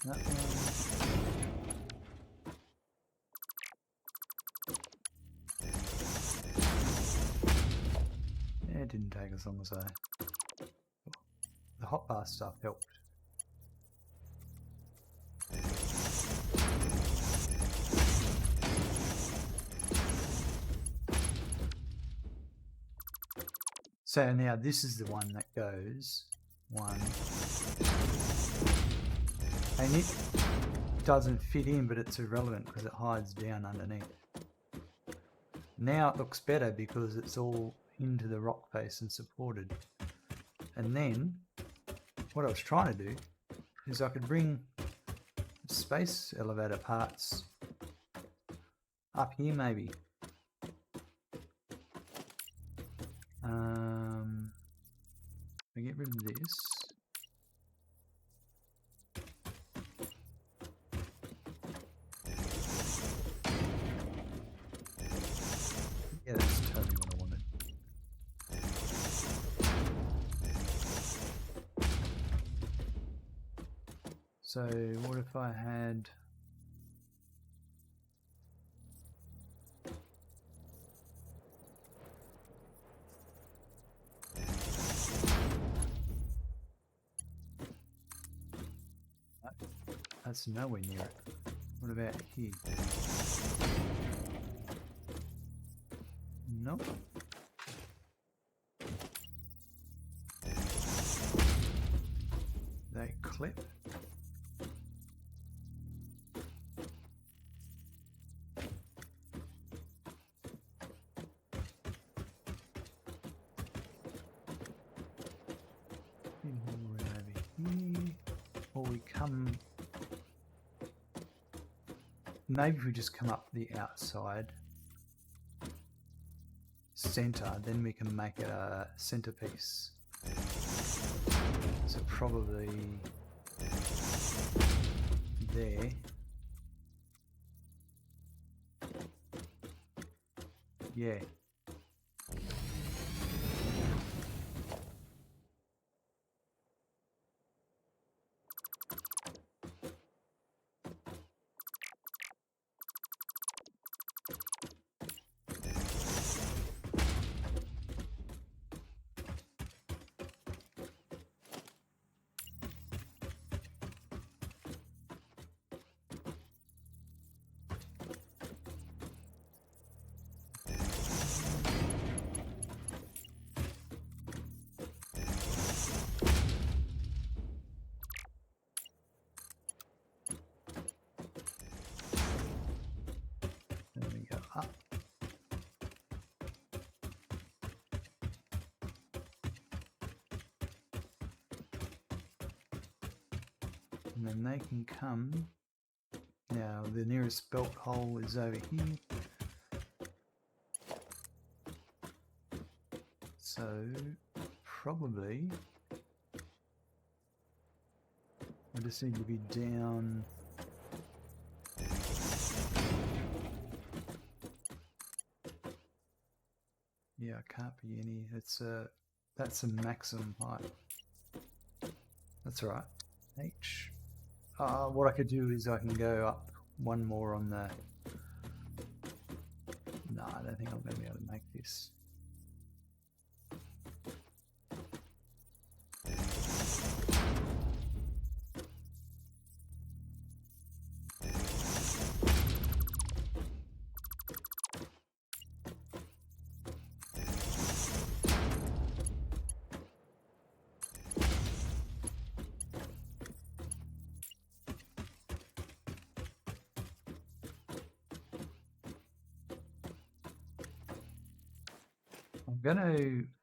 That one. Yeah, it didn't take as long as the hotbar stuff helped. So now this is the one that goes 1. And it doesn't fit in, but it's irrelevant because it hides down underneath. Now it looks better because it's all into the rock face and supported. And then what I was trying to do is I could bring space elevator parts up here maybe. I get rid of this. Yeah, that's totally what I wanted. So what if I had that's nowhere near it. What about here? Nope. They clip. Over here. Or we come. Maybe if we just come up the outside center, then we can make it a centerpiece. So probably there. Yeah. There we go, up. And then they can come. Now the nearest belt hole is over here. So probably I just need to be down. Yeah, I can't be any. That's a maximum height. That's all right. H. What I could do is I can go up one more on the. No, I don't think I'm going to be able to make this.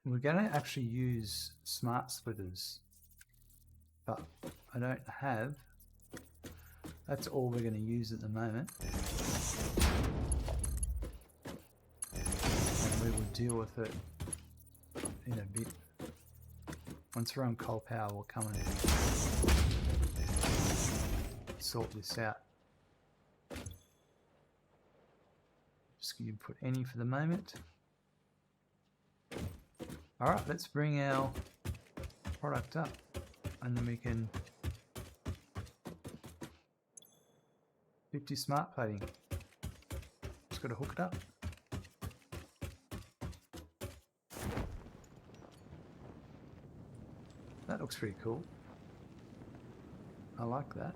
We're gonna actually use smart splitters, but I don't have. That's all we're going to use at the moment, and we will deal with it in a bit. Once we're on coal power, we'll come and sort this out. Just going to put any for the moment. Alright, let's bring our product up and then we can 50 smart plating. Just got to hook it up. That looks pretty cool. I like that.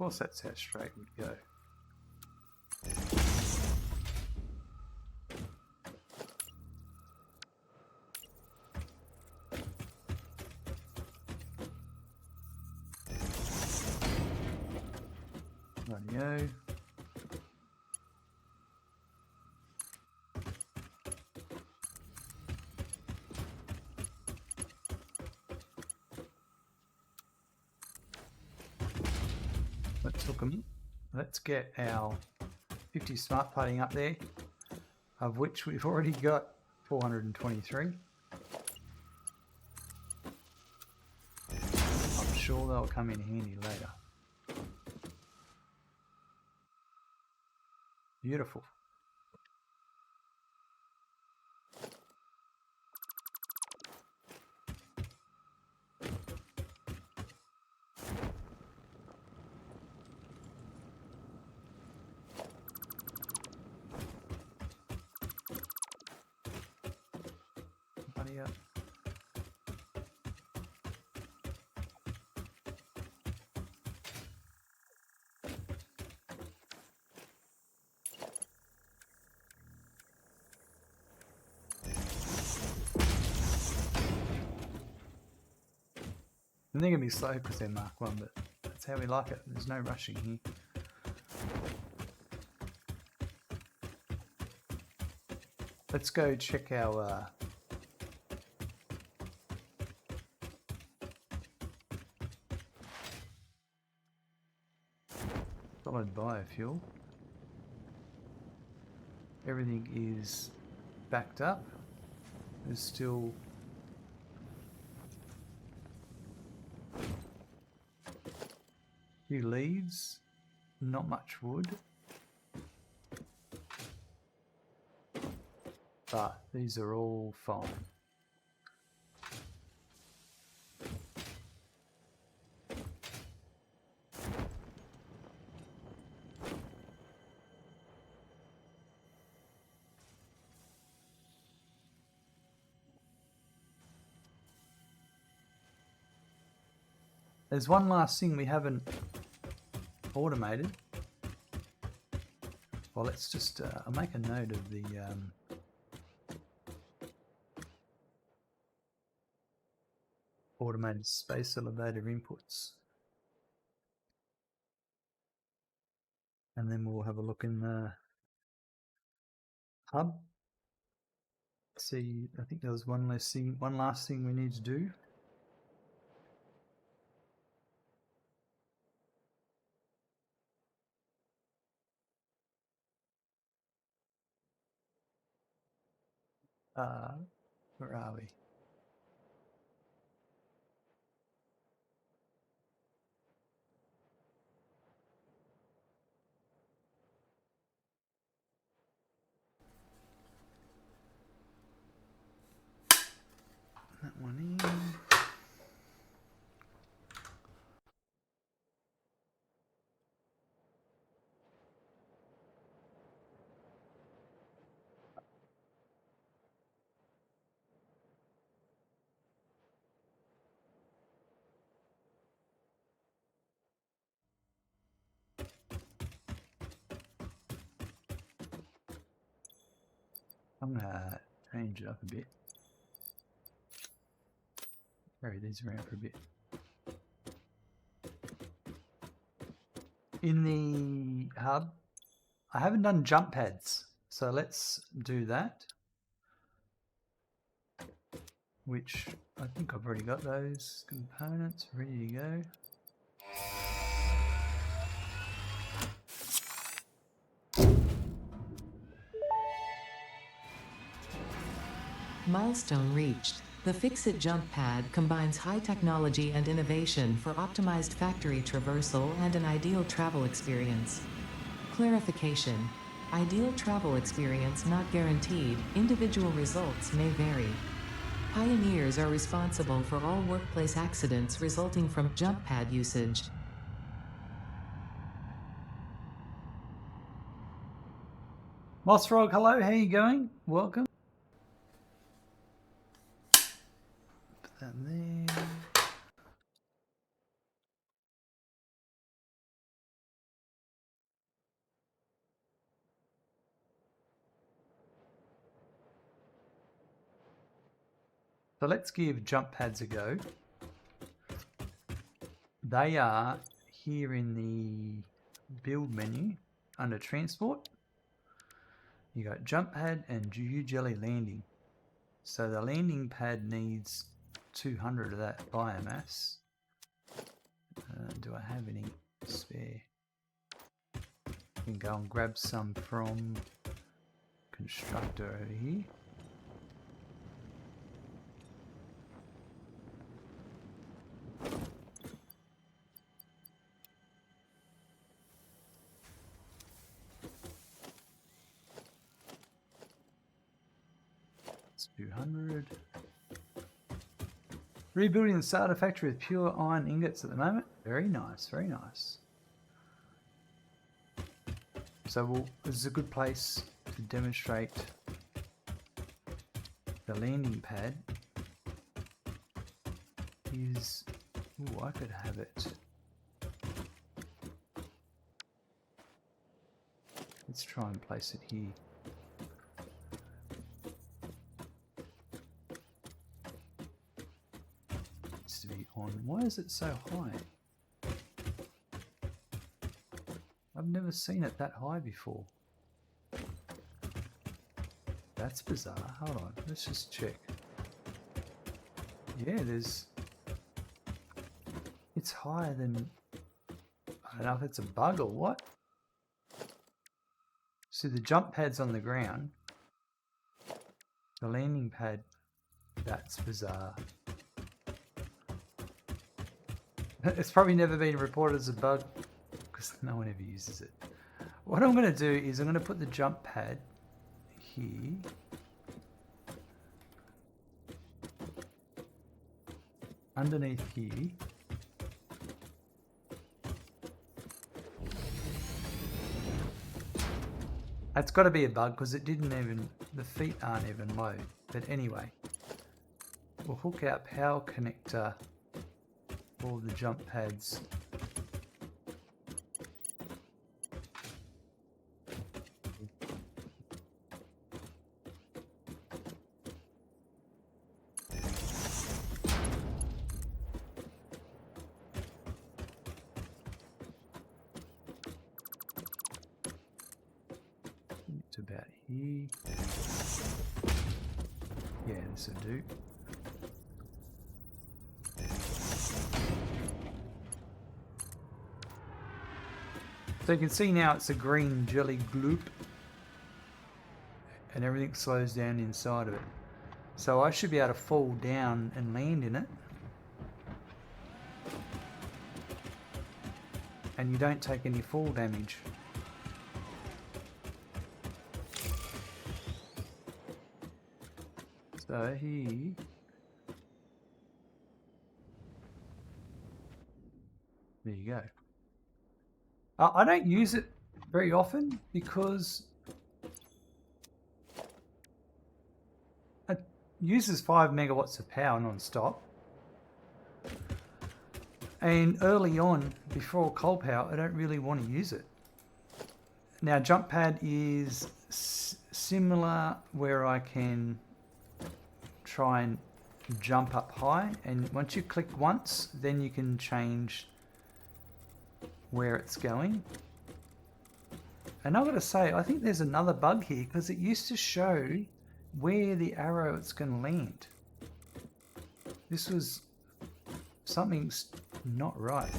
course that's how straight would go. Rightio. Let's hook them. Let's get our 50 smart plating up there, of which we've already got 423. I'm sure they'll come in handy later. Beautiful. Buddy up. And they're going to be slow because they're Mark 1, but that's how we like it. There's no rushing here. Let's go check our solid biofuel. Everything is backed up. There's still a few leaves, not much wood, but these are all fine. There's one last thing we haven't automated. Well, let's just I'll make a note of the automated space elevator inputs, and then we'll have a look in the hub. See, I think there was one last thing we need to do. Where are we? That one in. I'm gonna change it up a bit. Carry these around for a bit. In the hub, I haven't done jump pads, so let's do that. Which I think I've already got those components ready to go. Milestone reached. The Fix-It jump pad combines high technology and innovation for optimized factory traversal and an ideal travel experience. Clarification. Ideal travel experience not guaranteed, individual results may vary. Pioneers are responsible for all workplace accidents resulting from jump pad usage. Mossfrog, hello, how you going? Welcome. Put that there. So let's give jump pads a go. They are here in the build menu under transport. You got jump pad and U-jelly landing. So the landing pad needs 200 of that biomass. Do I have any spare? I can go and grab some from constructor over here. It's 200. Rebuilding the Satisfactory with pure iron ingots at the moment. Very nice, very nice. So this is a good place to demonstrate the landing pad. Is, ooh, I could have it. Let's try and place it here. Needs to be on. Why is it so high? I've never seen it that high before. That's bizarre. Hold on, let's just check. Yeah, it's higher than, I don't know if it's a bug or what. So the jump pad's on the ground. The landing pad, that's bizarre. It's probably never been reported as a bug because no one ever uses it. What I'm going to do is I'm going to put the jump pad here. Underneath here. That's got to be a bug because it didn't even, the feet aren't even low. But anyway, we'll hook our power connector for the jump pads. It's about here. Yeah, this will do. So you can see now it's a green jelly gloop and everything slows down inside of it. So I should be able to fall down and land in it. And you don't take any fall damage. So here, there you go. I don't use it very often because it uses 5 megawatts of power non-stop. And early on, before coal power, I don't really want to use it. Now, jump pad is similar where I can try and jump up high, and once you click once, then you can change where it's going. And I've got to say, I think there's another bug here because it used to show where the arrow it's going to land. This was something's not right.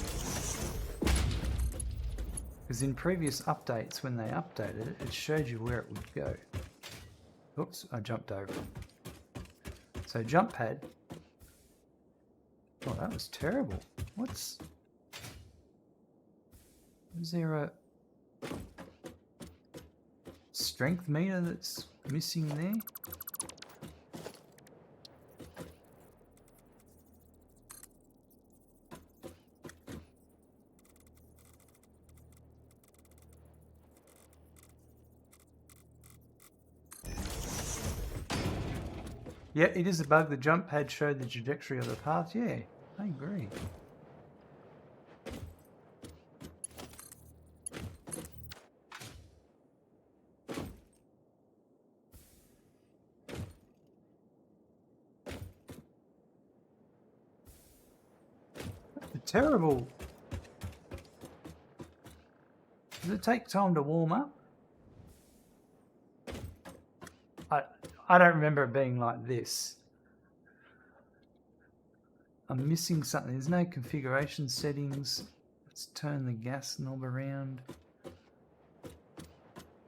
Because in previous updates, when they updated it, it showed you where it would go. Oops, I jumped over it. So jump pad. Oh, that was terrible. Is there a strength meter that's missing there? Yeah, it is a bug. The jump pad showed the trajectory of the path. Yeah, I agree. terrible. Does it take time to warm up? I don't remember it being like this. I'm missing something. There's no configuration settings. Let's turn the gas knob around.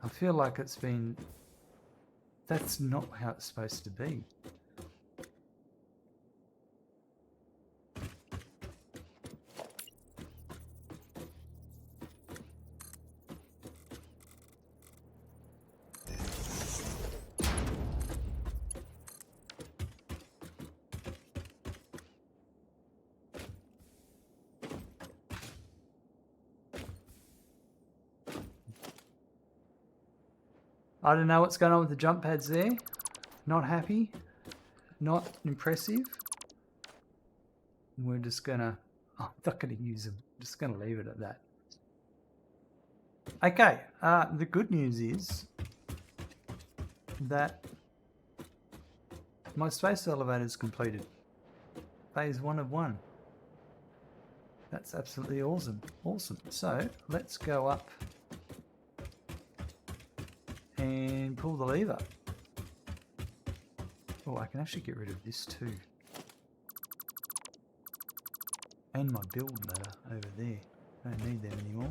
I feel like it's been... That's not how it's supposed to be. I don't know what's going on with the jump pads there. Not happy. Not impressive. We're just gonna... I'm not gonna use them. I'm just gonna leave it at that. Okay, the good news is that my space elevator is completed. Phase 1 of 1. That's absolutely awesome. Awesome. So let's go up and pull the lever. Oh, I can actually get rid of this too. And my build ladder over there. Don't need them anymore.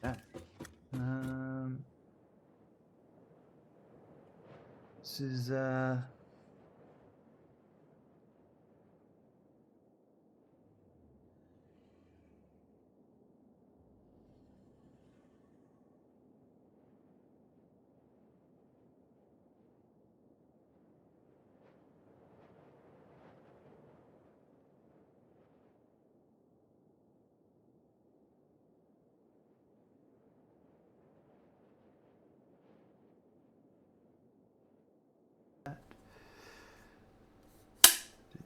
Okay. This is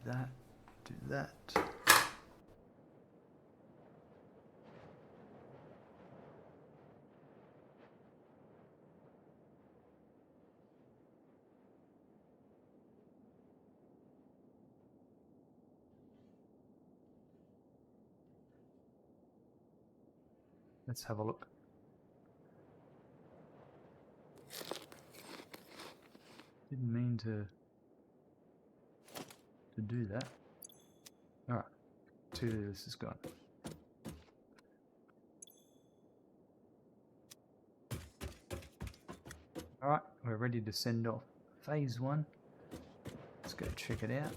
that, do that. Let's have a look. Didn't mean to do that. Alright, 2 litres is gone. Alright, we're ready to send off phase 1. Let's go check it out.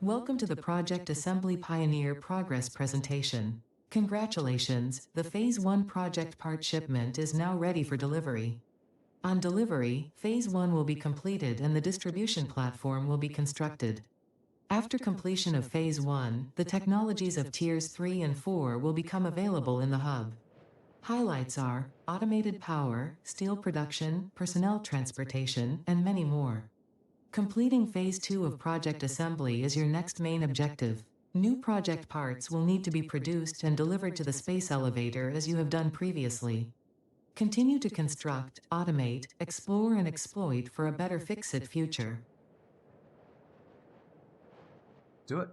Welcome to the Project Assembly Pioneer Progress presentation. Congratulations, the Phase 1 project part shipment is now ready for delivery. On delivery, Phase 1 will be completed and the distribution platform will be constructed. After completion of Phase 1, the technologies of Tiers 3 and 4 will become available in the hub. Highlights are automated power, steel production, personnel transportation, and many more. Completing Phase 2 of project assembly is your next main objective. New project parts will need to be produced and delivered to the space elevator as you have done previously. Continue to construct, automate, explore and exploit for a better fix-it future. Do it.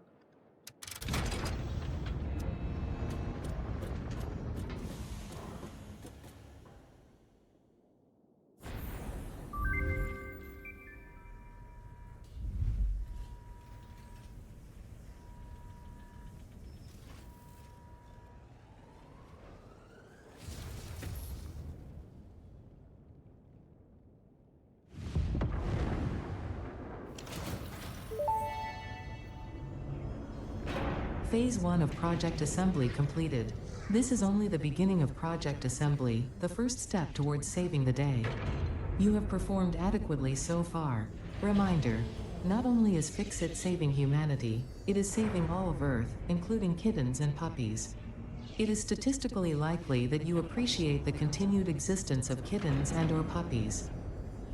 Phase 1 of project assembly completed. This is only the beginning of project assembly, the first step towards saving the day. You have performed adequately so far. Reminder: Not only is Fix-It saving humanity, it is saving all of Earth, including kittens and puppies. It is statistically likely that you appreciate the continued existence of kittens and/or puppies.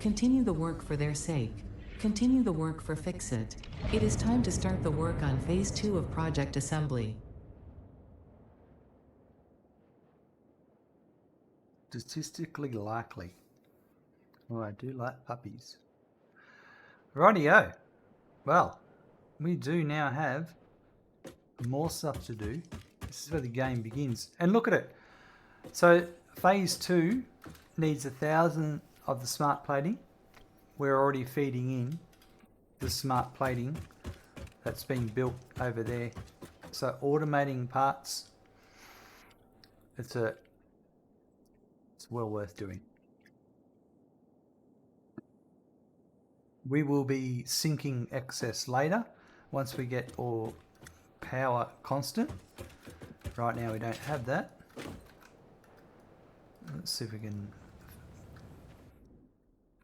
Continue the work for their sake. Continue the work for Fix-It. It is time to start the work on Phase 2 of Project Assembly. Statistically likely. Oh, I do like puppies. Rightio. Well, we do now have more stuff to do. This is where the game begins. And look at it. So phase 2 needs 1,000 of the smart plating. We're already feeding in the smart plating that's being built over there. So automating parts, it's well worth doing. We will be syncing excess later once we get all power constant. Right now we don't have that. Let's see if we can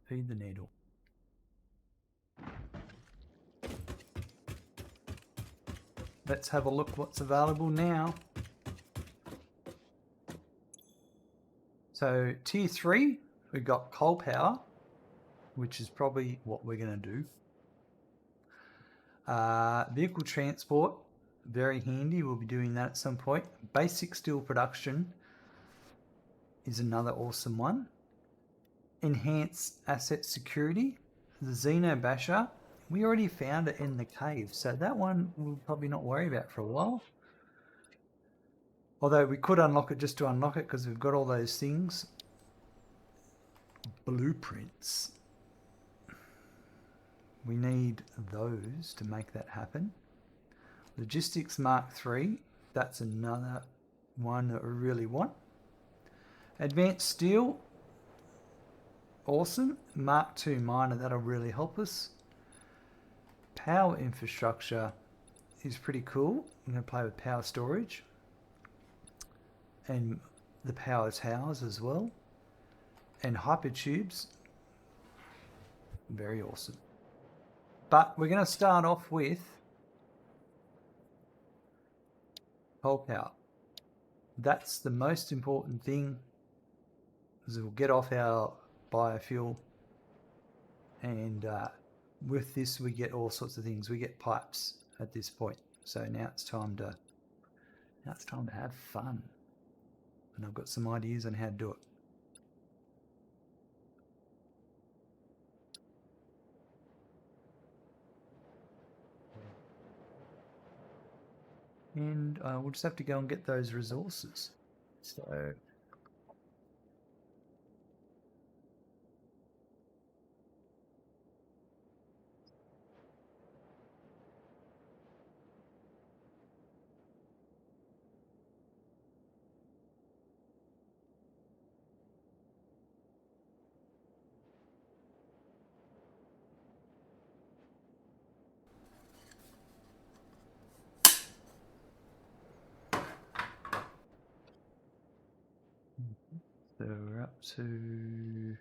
feed the needle. Let's have a look what's available now. So tier 3, we've got coal power, which is probably what we're going to do. Vehicle transport, very handy. We'll be doing that at some point. Basic steel production is another awesome one. Enhanced asset security. The Xeno Basher, we already found it in the cave, so that one we'll probably not worry about for a while. Although we could unlock it just to unlock it because we've got all those things. Blueprints. We need those to make that happen. Logistics Mark III, that's another one that we really want. Advanced Steel, awesome. Mark II Miner, that'll really help us. Power infrastructure is pretty cool. I'm going to play with power storage and the power towers as well. And hypertubes, very awesome. But we're going to start off with coal power. That's the most important thing, is we'll get off our biofuel, and with this we get all sorts of things. We get pipes at this point, so now it's time to have fun, and I've got some ideas on how to do it. And we'll just have to go and get those resources. So we're up to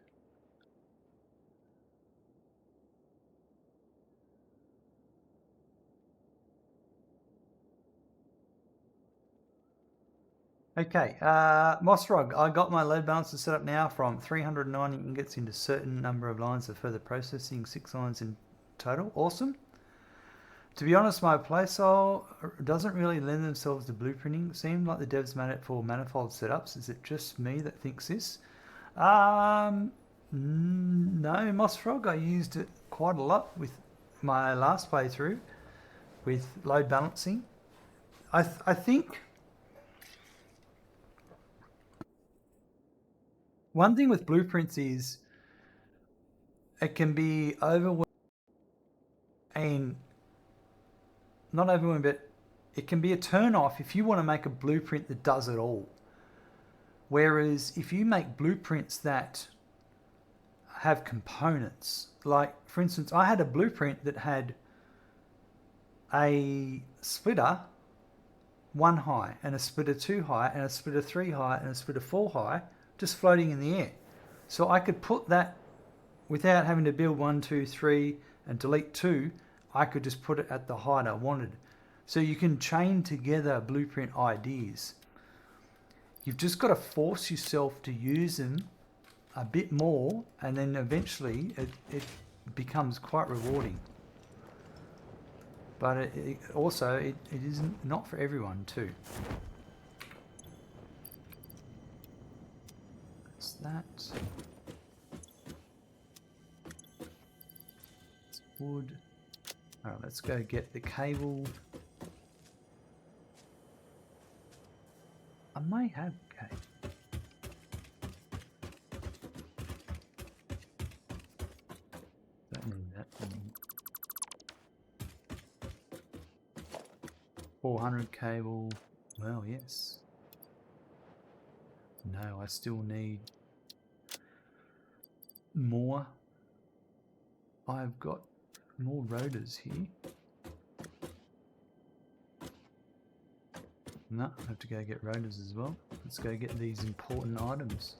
okay. Mossrog, I got my load balancer set up now from 390 ingots into certain number of lines of further processing, 6 lines in total. Awesome. To be honest, my playstyle doesn't really lend themselves to blueprinting. It seemed like the devs made it for manifold setups. Is it just me that thinks this? No, Mossfrog. I used it quite a lot with my last playthrough with load balancing. I think one thing with blueprints is it can be overwhelming, and not overwhelming, but it can be a turn off if you want to make a blueprint that does it all. Whereas if you make blueprints that have components, like for instance, I had a blueprint that had a splitter 1 high and a splitter 2 high and a splitter 3 high and a splitter 4 high just floating in the air. So I could put that without having to build 1, 2, 3 and delete 2, I could just put it at the height I wanted. So you can chain together blueprint ideas. You've just got to force yourself to use them a bit more, and then eventually it becomes quite rewarding. But it isn't not for everyone too. That's that. It's wood. Alright, let's go get the cable. I may have cable. Don't need that. 400 cable. Well, yes. No, I still need more. I've got more rotors here. No, I have to go get rotors as well. Let's go get these important items.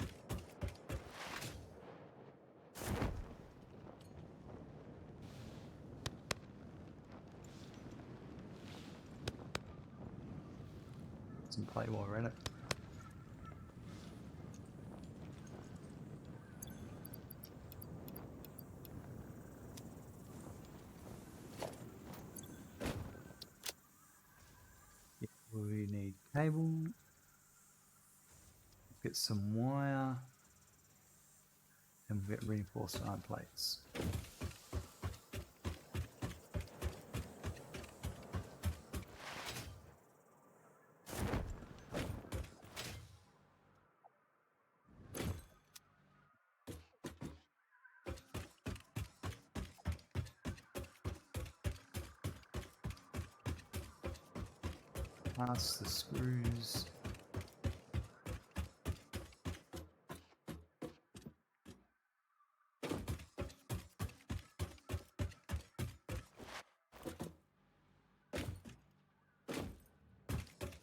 Some play while we're at it. Yeah, we need cable. Get some wire. And we'll get reinforced iron plates. Pass the screws.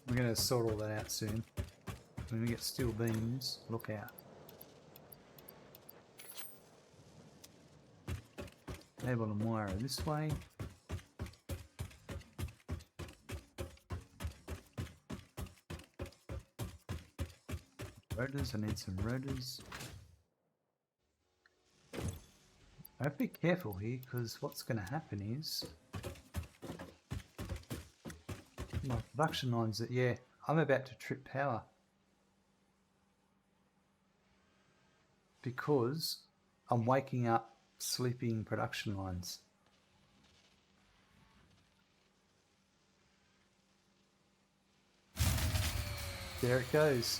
We're going to sort all that out soon. When we get steel beams, look out. Cable and wire this way. Rotors, I need some rotors. I have to be careful here because what's going to happen is my production lines that, yeah, I'm about to trip power because I'm waking up sleeping production lines. There it goes.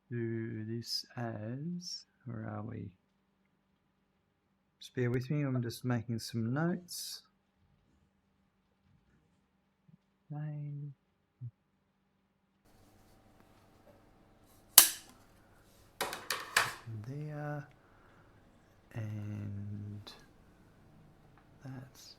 Do this as, where are we? Just bear with me, I'm just making some notes. Okay. There, and that's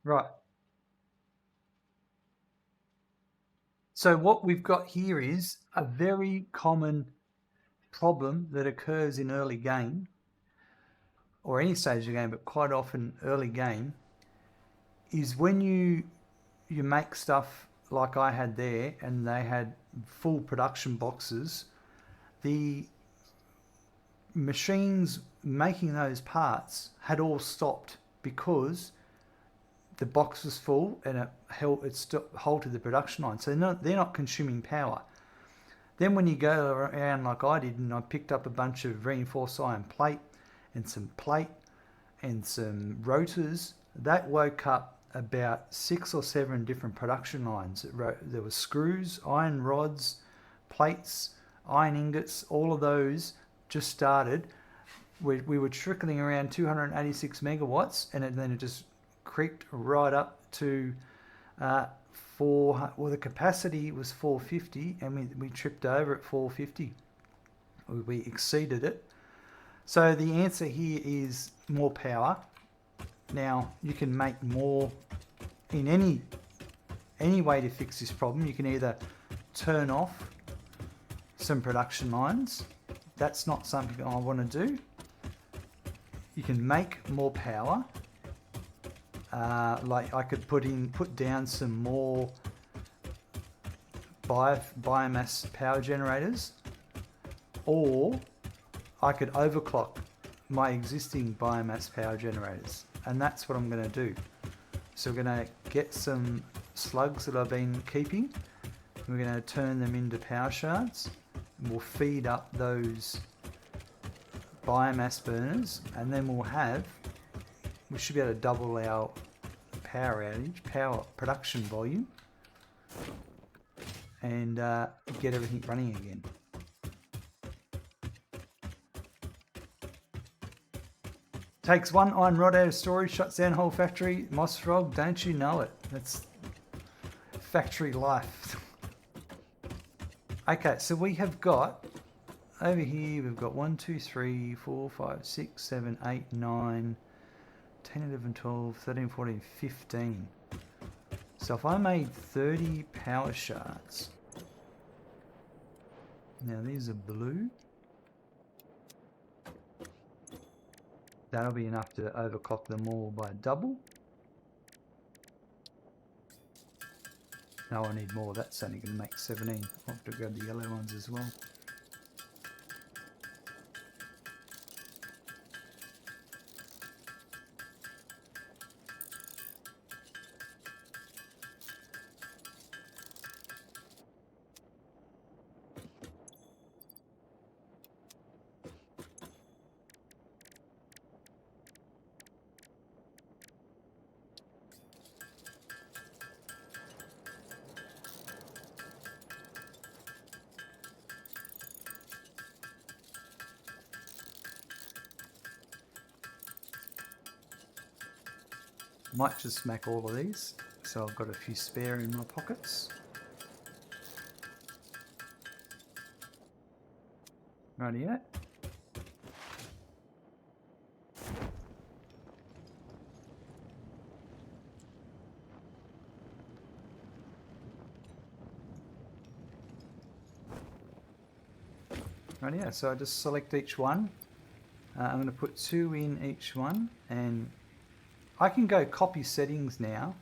right. So what we've got here is a very common problem that occurs in early game, or any stage of game, but quite often early game, is when you make stuff like I had there, and they had full production boxes, the machines making those parts had all stopped because the box was full and it halted the production line. So they're not consuming power. Then when you go around like I did, and I picked up a bunch of reinforced iron plate and some plate and some rotors, that woke up about 6 or 7 different production lines. There were screws, iron rods, plates, iron ingots, all of those just started. We were trickling around 286 megawatts, and then it just creeped right up to the capacity was 450, and we tripped over at 450. We exceeded it. So the answer here is more power. Now you can make more in any way to fix this problem. You can either turn off some production lines. That's not something I want to do. You can make more power. Like I could put down some more biomass power generators, or I could overclock my existing biomass power generators, and that's what I'm going to do. So we're going to get some slugs that I've been keeping. We're going to turn them into power shards, and we'll feed up those biomass burners, and then we should be able to double our power production volume, and get everything running again. Takes one iron rod out of storage, shuts down whole factory. Moss frog, don't you know it? That's factory life. Okay, so we have got over here, we've got 1, 2, 3, 4, 5, 6, 7, 8, 9, 10, 11, 12, 13, 14, 15. So if I made 30 power shards, now these are blue. That'll be enough to overclock them all by double. No, I need more. That's only going to make 17. I'll have to grab the yellow ones as well. Might just smack all of these, so I've got a few spare in my pockets. Rightio. Rightio, so I just select each one. I'm going to put 2 in each one, and I can go copy settings now.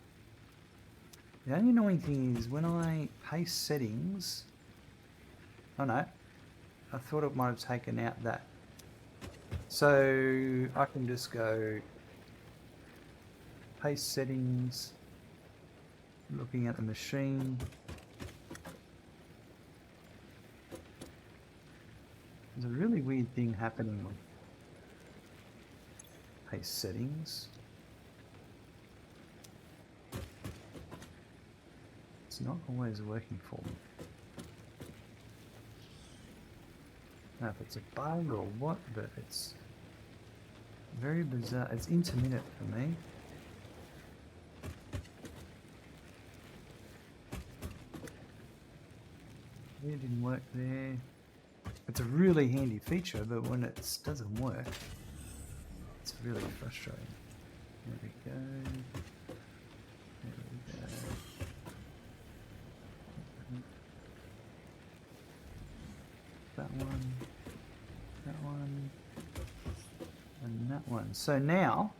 The only annoying thing is when I paste settings, oh no, I thought it might have taken out that. So I can just go paste settings, looking at the machine. There's a really weird thing happening with paste settings. It's not always working for me. I don't know if it's a bug or what, but it's very bizarre. It's intermittent for me. It didn't work there. It's a really handy feature, but when it doesn't work, it's really frustrating. There we go. There we go. That one, and that one. So now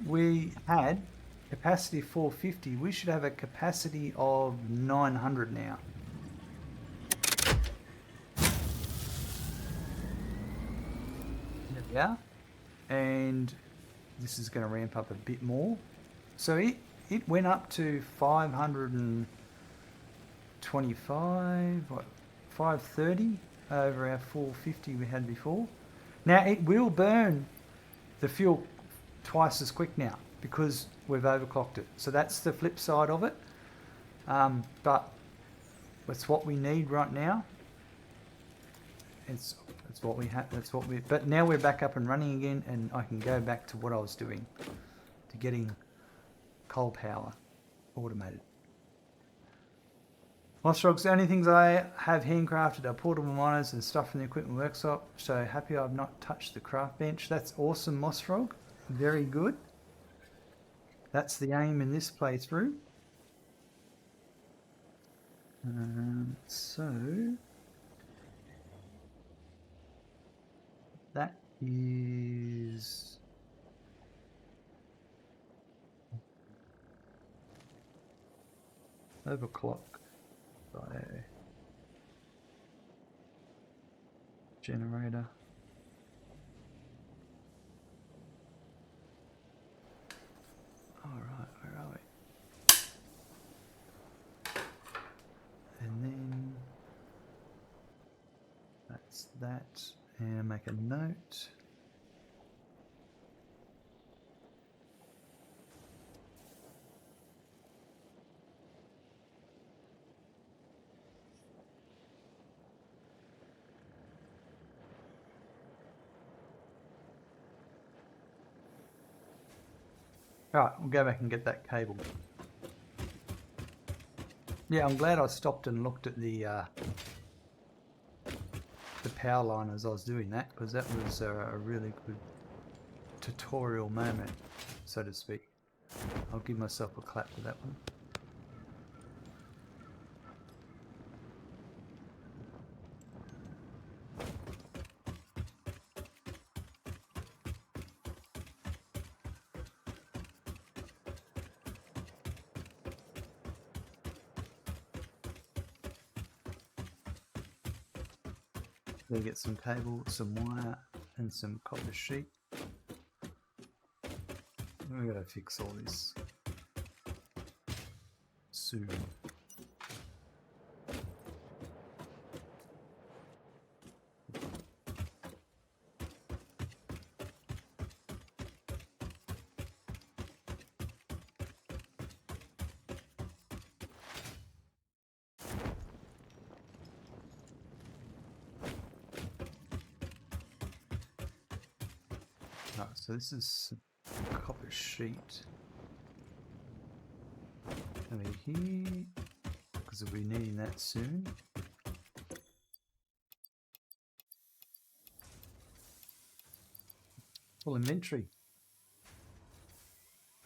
we had capacity 450. We should have a capacity of 900 now. There we are. And this is going to ramp up a bit more. So it went up to 525, what, 530 over our 450 we had before. Now it will burn the fuel twice as quick now because we've overclocked it. So that's the flip side of it. But it's what we need right now. It's what we have. That's what we. But now we're back up and running again, and I can go back to what I was doing, to getting coal power automated. Mosrogs, the only things I have handcrafted are portable miners and stuff from the equipment workshop. So happy I've not touched the craft bench. That's awesome, Mosrog. Very good. That's the aim in this playthrough. So that is overclock by generator. All right, where are we? And then that's that, and make a note. All right, we'll go back and get that cable. Yeah, I'm glad I stopped and looked at the power line as I was doing that, because that was a really good tutorial moment, so to speak. I'll give myself a clap for that one. Then get some cable, some wire, and some copper sheet. We've got to fix all this soon. Right, so this is copper sheet over here, because we'll be needing that soon. Full inventory.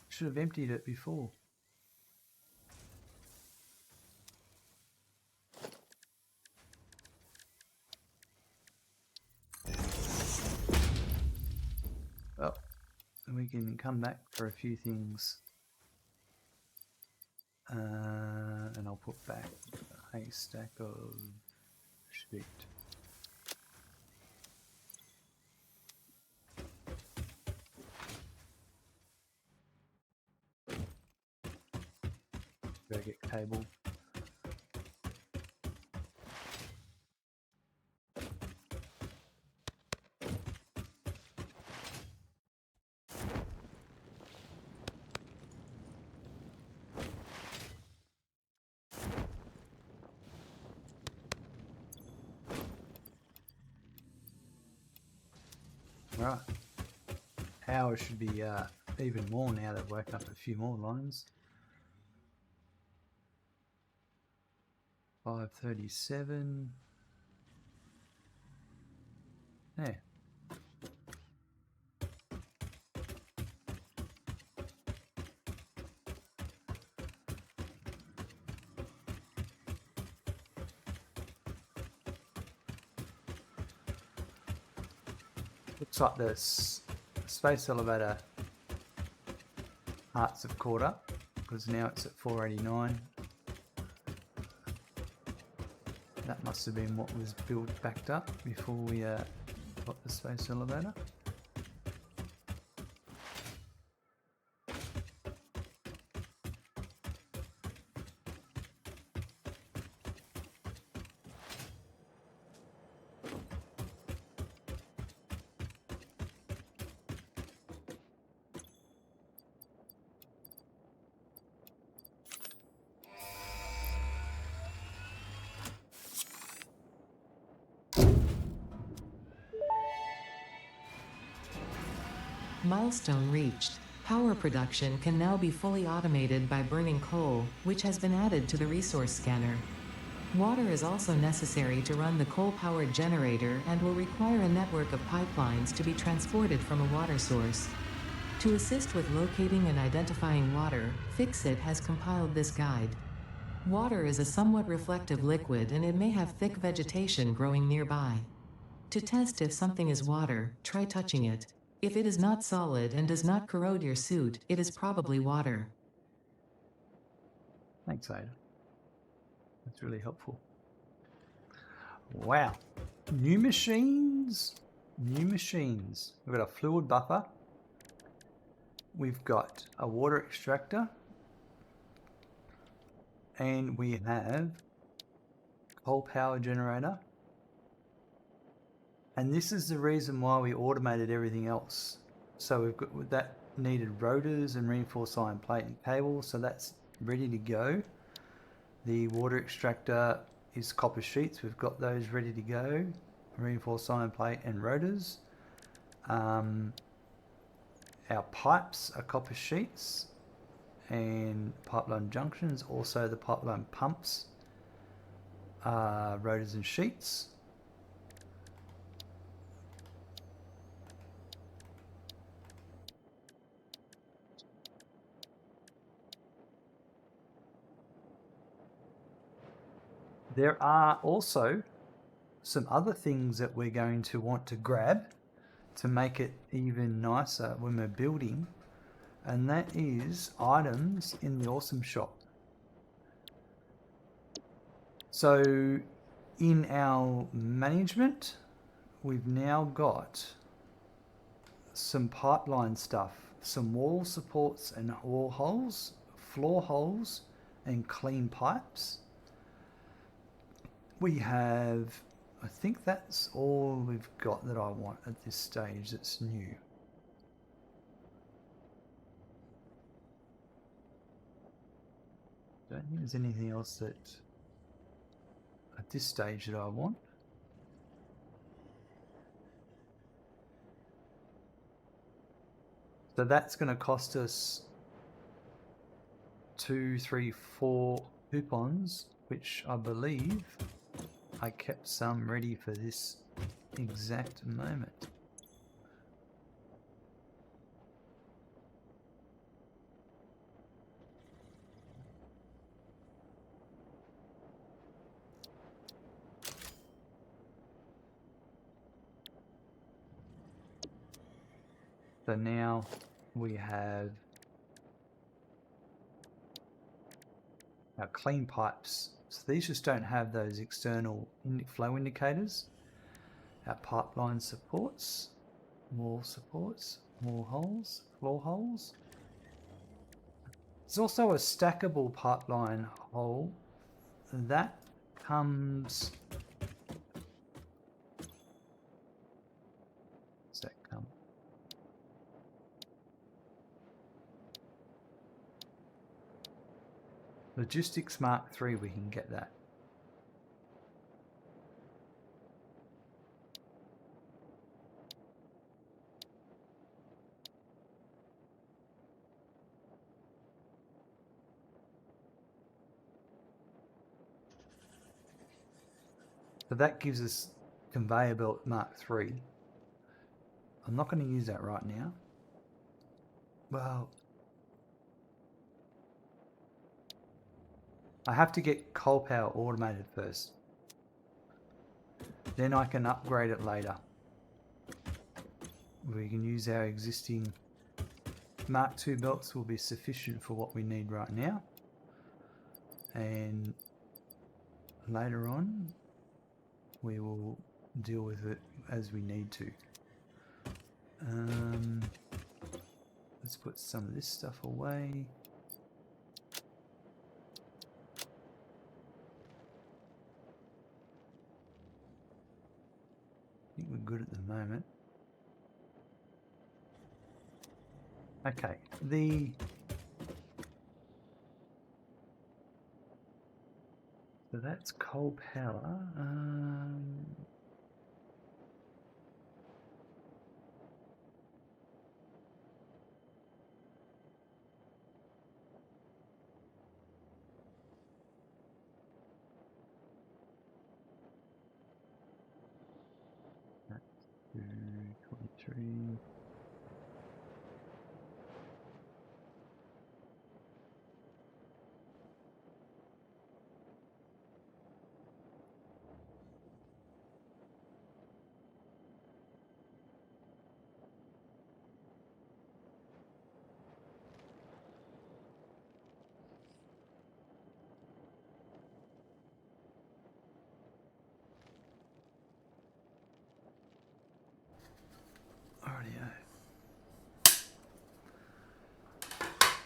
Should have emptied it before. Well, and we can come back for a few things. And I'll put back a stack of sheet. Go get cable. Right. Hours should be even more now that I've woken up a few more lines. 5:37. Yeah. Looks like the space elevator hearts have caught up, because now it's at 489. That must have been what was built backed up before we got the space elevator. Milestone reached. Power production can now be fully automated by burning coal, which has been added to the resource scanner. Water is also necessary to run the coal-powered generator and will require a network of pipelines to be transported from a water source. To assist with locating and identifying water, Fixit has compiled this guide. Water is a somewhat reflective liquid and it may have thick vegetation growing nearby. To test if something is water, try touching it. If it is not solid and does not corrode your suit, it is probably water. Thanks, Ada. That's really helpful. Wow. New machines. New machines. We've got a fluid buffer. We've got a water extractor. And we have coal power generator. And this is the reason why we automated everything else. So we've got that needed rotors and reinforced iron plate and cable. So that's ready to go. The water extractor is copper sheets. We've got those ready to go. Reinforced iron plate and rotors. Our pipes are copper sheets and pipeline junctions. Also the pipeline pumps are rotors and sheets. There are also some other things that we're going to want to grab to make it even nicer when we're building, and that is items in the awesome shop. So in our management, we've now got some pipeline stuff, some wall supports and wall holes, floor holes and clean pipes. We have, I think that's all we've got that I want at this stage that's new. Don't think there's anything else that at this stage that I want. So that's going to cost us 2, 3, 4 coupons, which I believe I kept some ready for this exact moment. So now we have our clean pipes. So these just don't have those external flow indicators. Our pipeline supports, wall holes, floor holes. There's also a stackable pipeline hole that comes. Does that come? Logistics Mark III, we can get that. So that gives us conveyor belt Mark III. I'm not going to use that right now. Well, I have to get coal power automated first. Then I can upgrade it later. We can use our existing Mark II belts will be sufficient for what we need right now. And later on, we will deal with it as we need to. Let's put some of this stuff away. I think we're good at the moment. Okay, so that's coal power.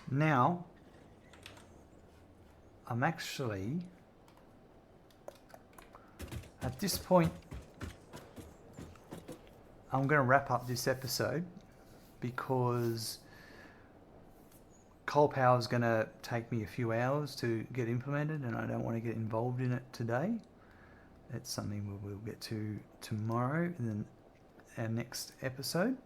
Now, I'm actually, at this point, I'm going to wrap up this episode because coal power is going to take me a few hours to get implemented, and I don't want to get involved in it today. It's something we'll get to tomorrow in our next episode.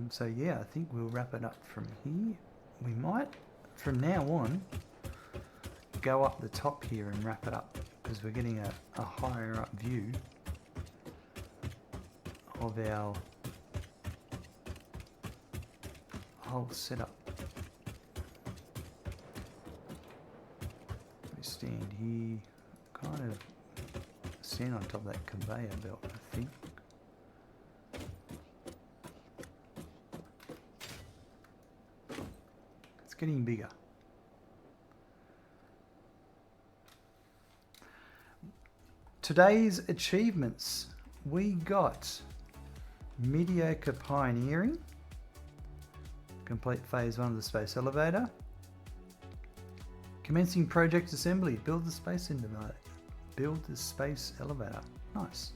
So yeah, I think we'll wrap it up from here. We might, from now on, go up the top here and wrap it up because we're getting a higher up view of our whole setup. We stand here, kind of stand on top of that conveyor belt, I think. It's getting bigger. Today's achievements. We got mediocre pioneering, complete phase 1 of the space elevator, commencing project assembly, build the space elevator. Nice.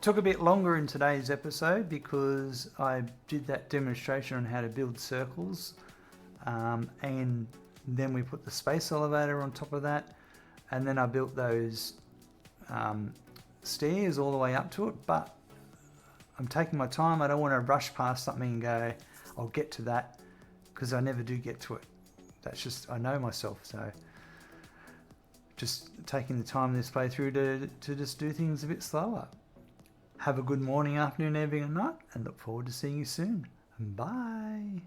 Took a bit longer in today's episode because I did that demonstration on how to build circles, and then we put the space elevator on top of that, and then I built those stairs all the way up to it. But I'm taking my time. I don't want to rush past something and go, I'll get to that, because I never do get to it. That's just, I know myself. So just taking the time in this playthrough to just do things a bit slower. Have a good morning, afternoon, evening, and night, and look forward to seeing you soon. Bye.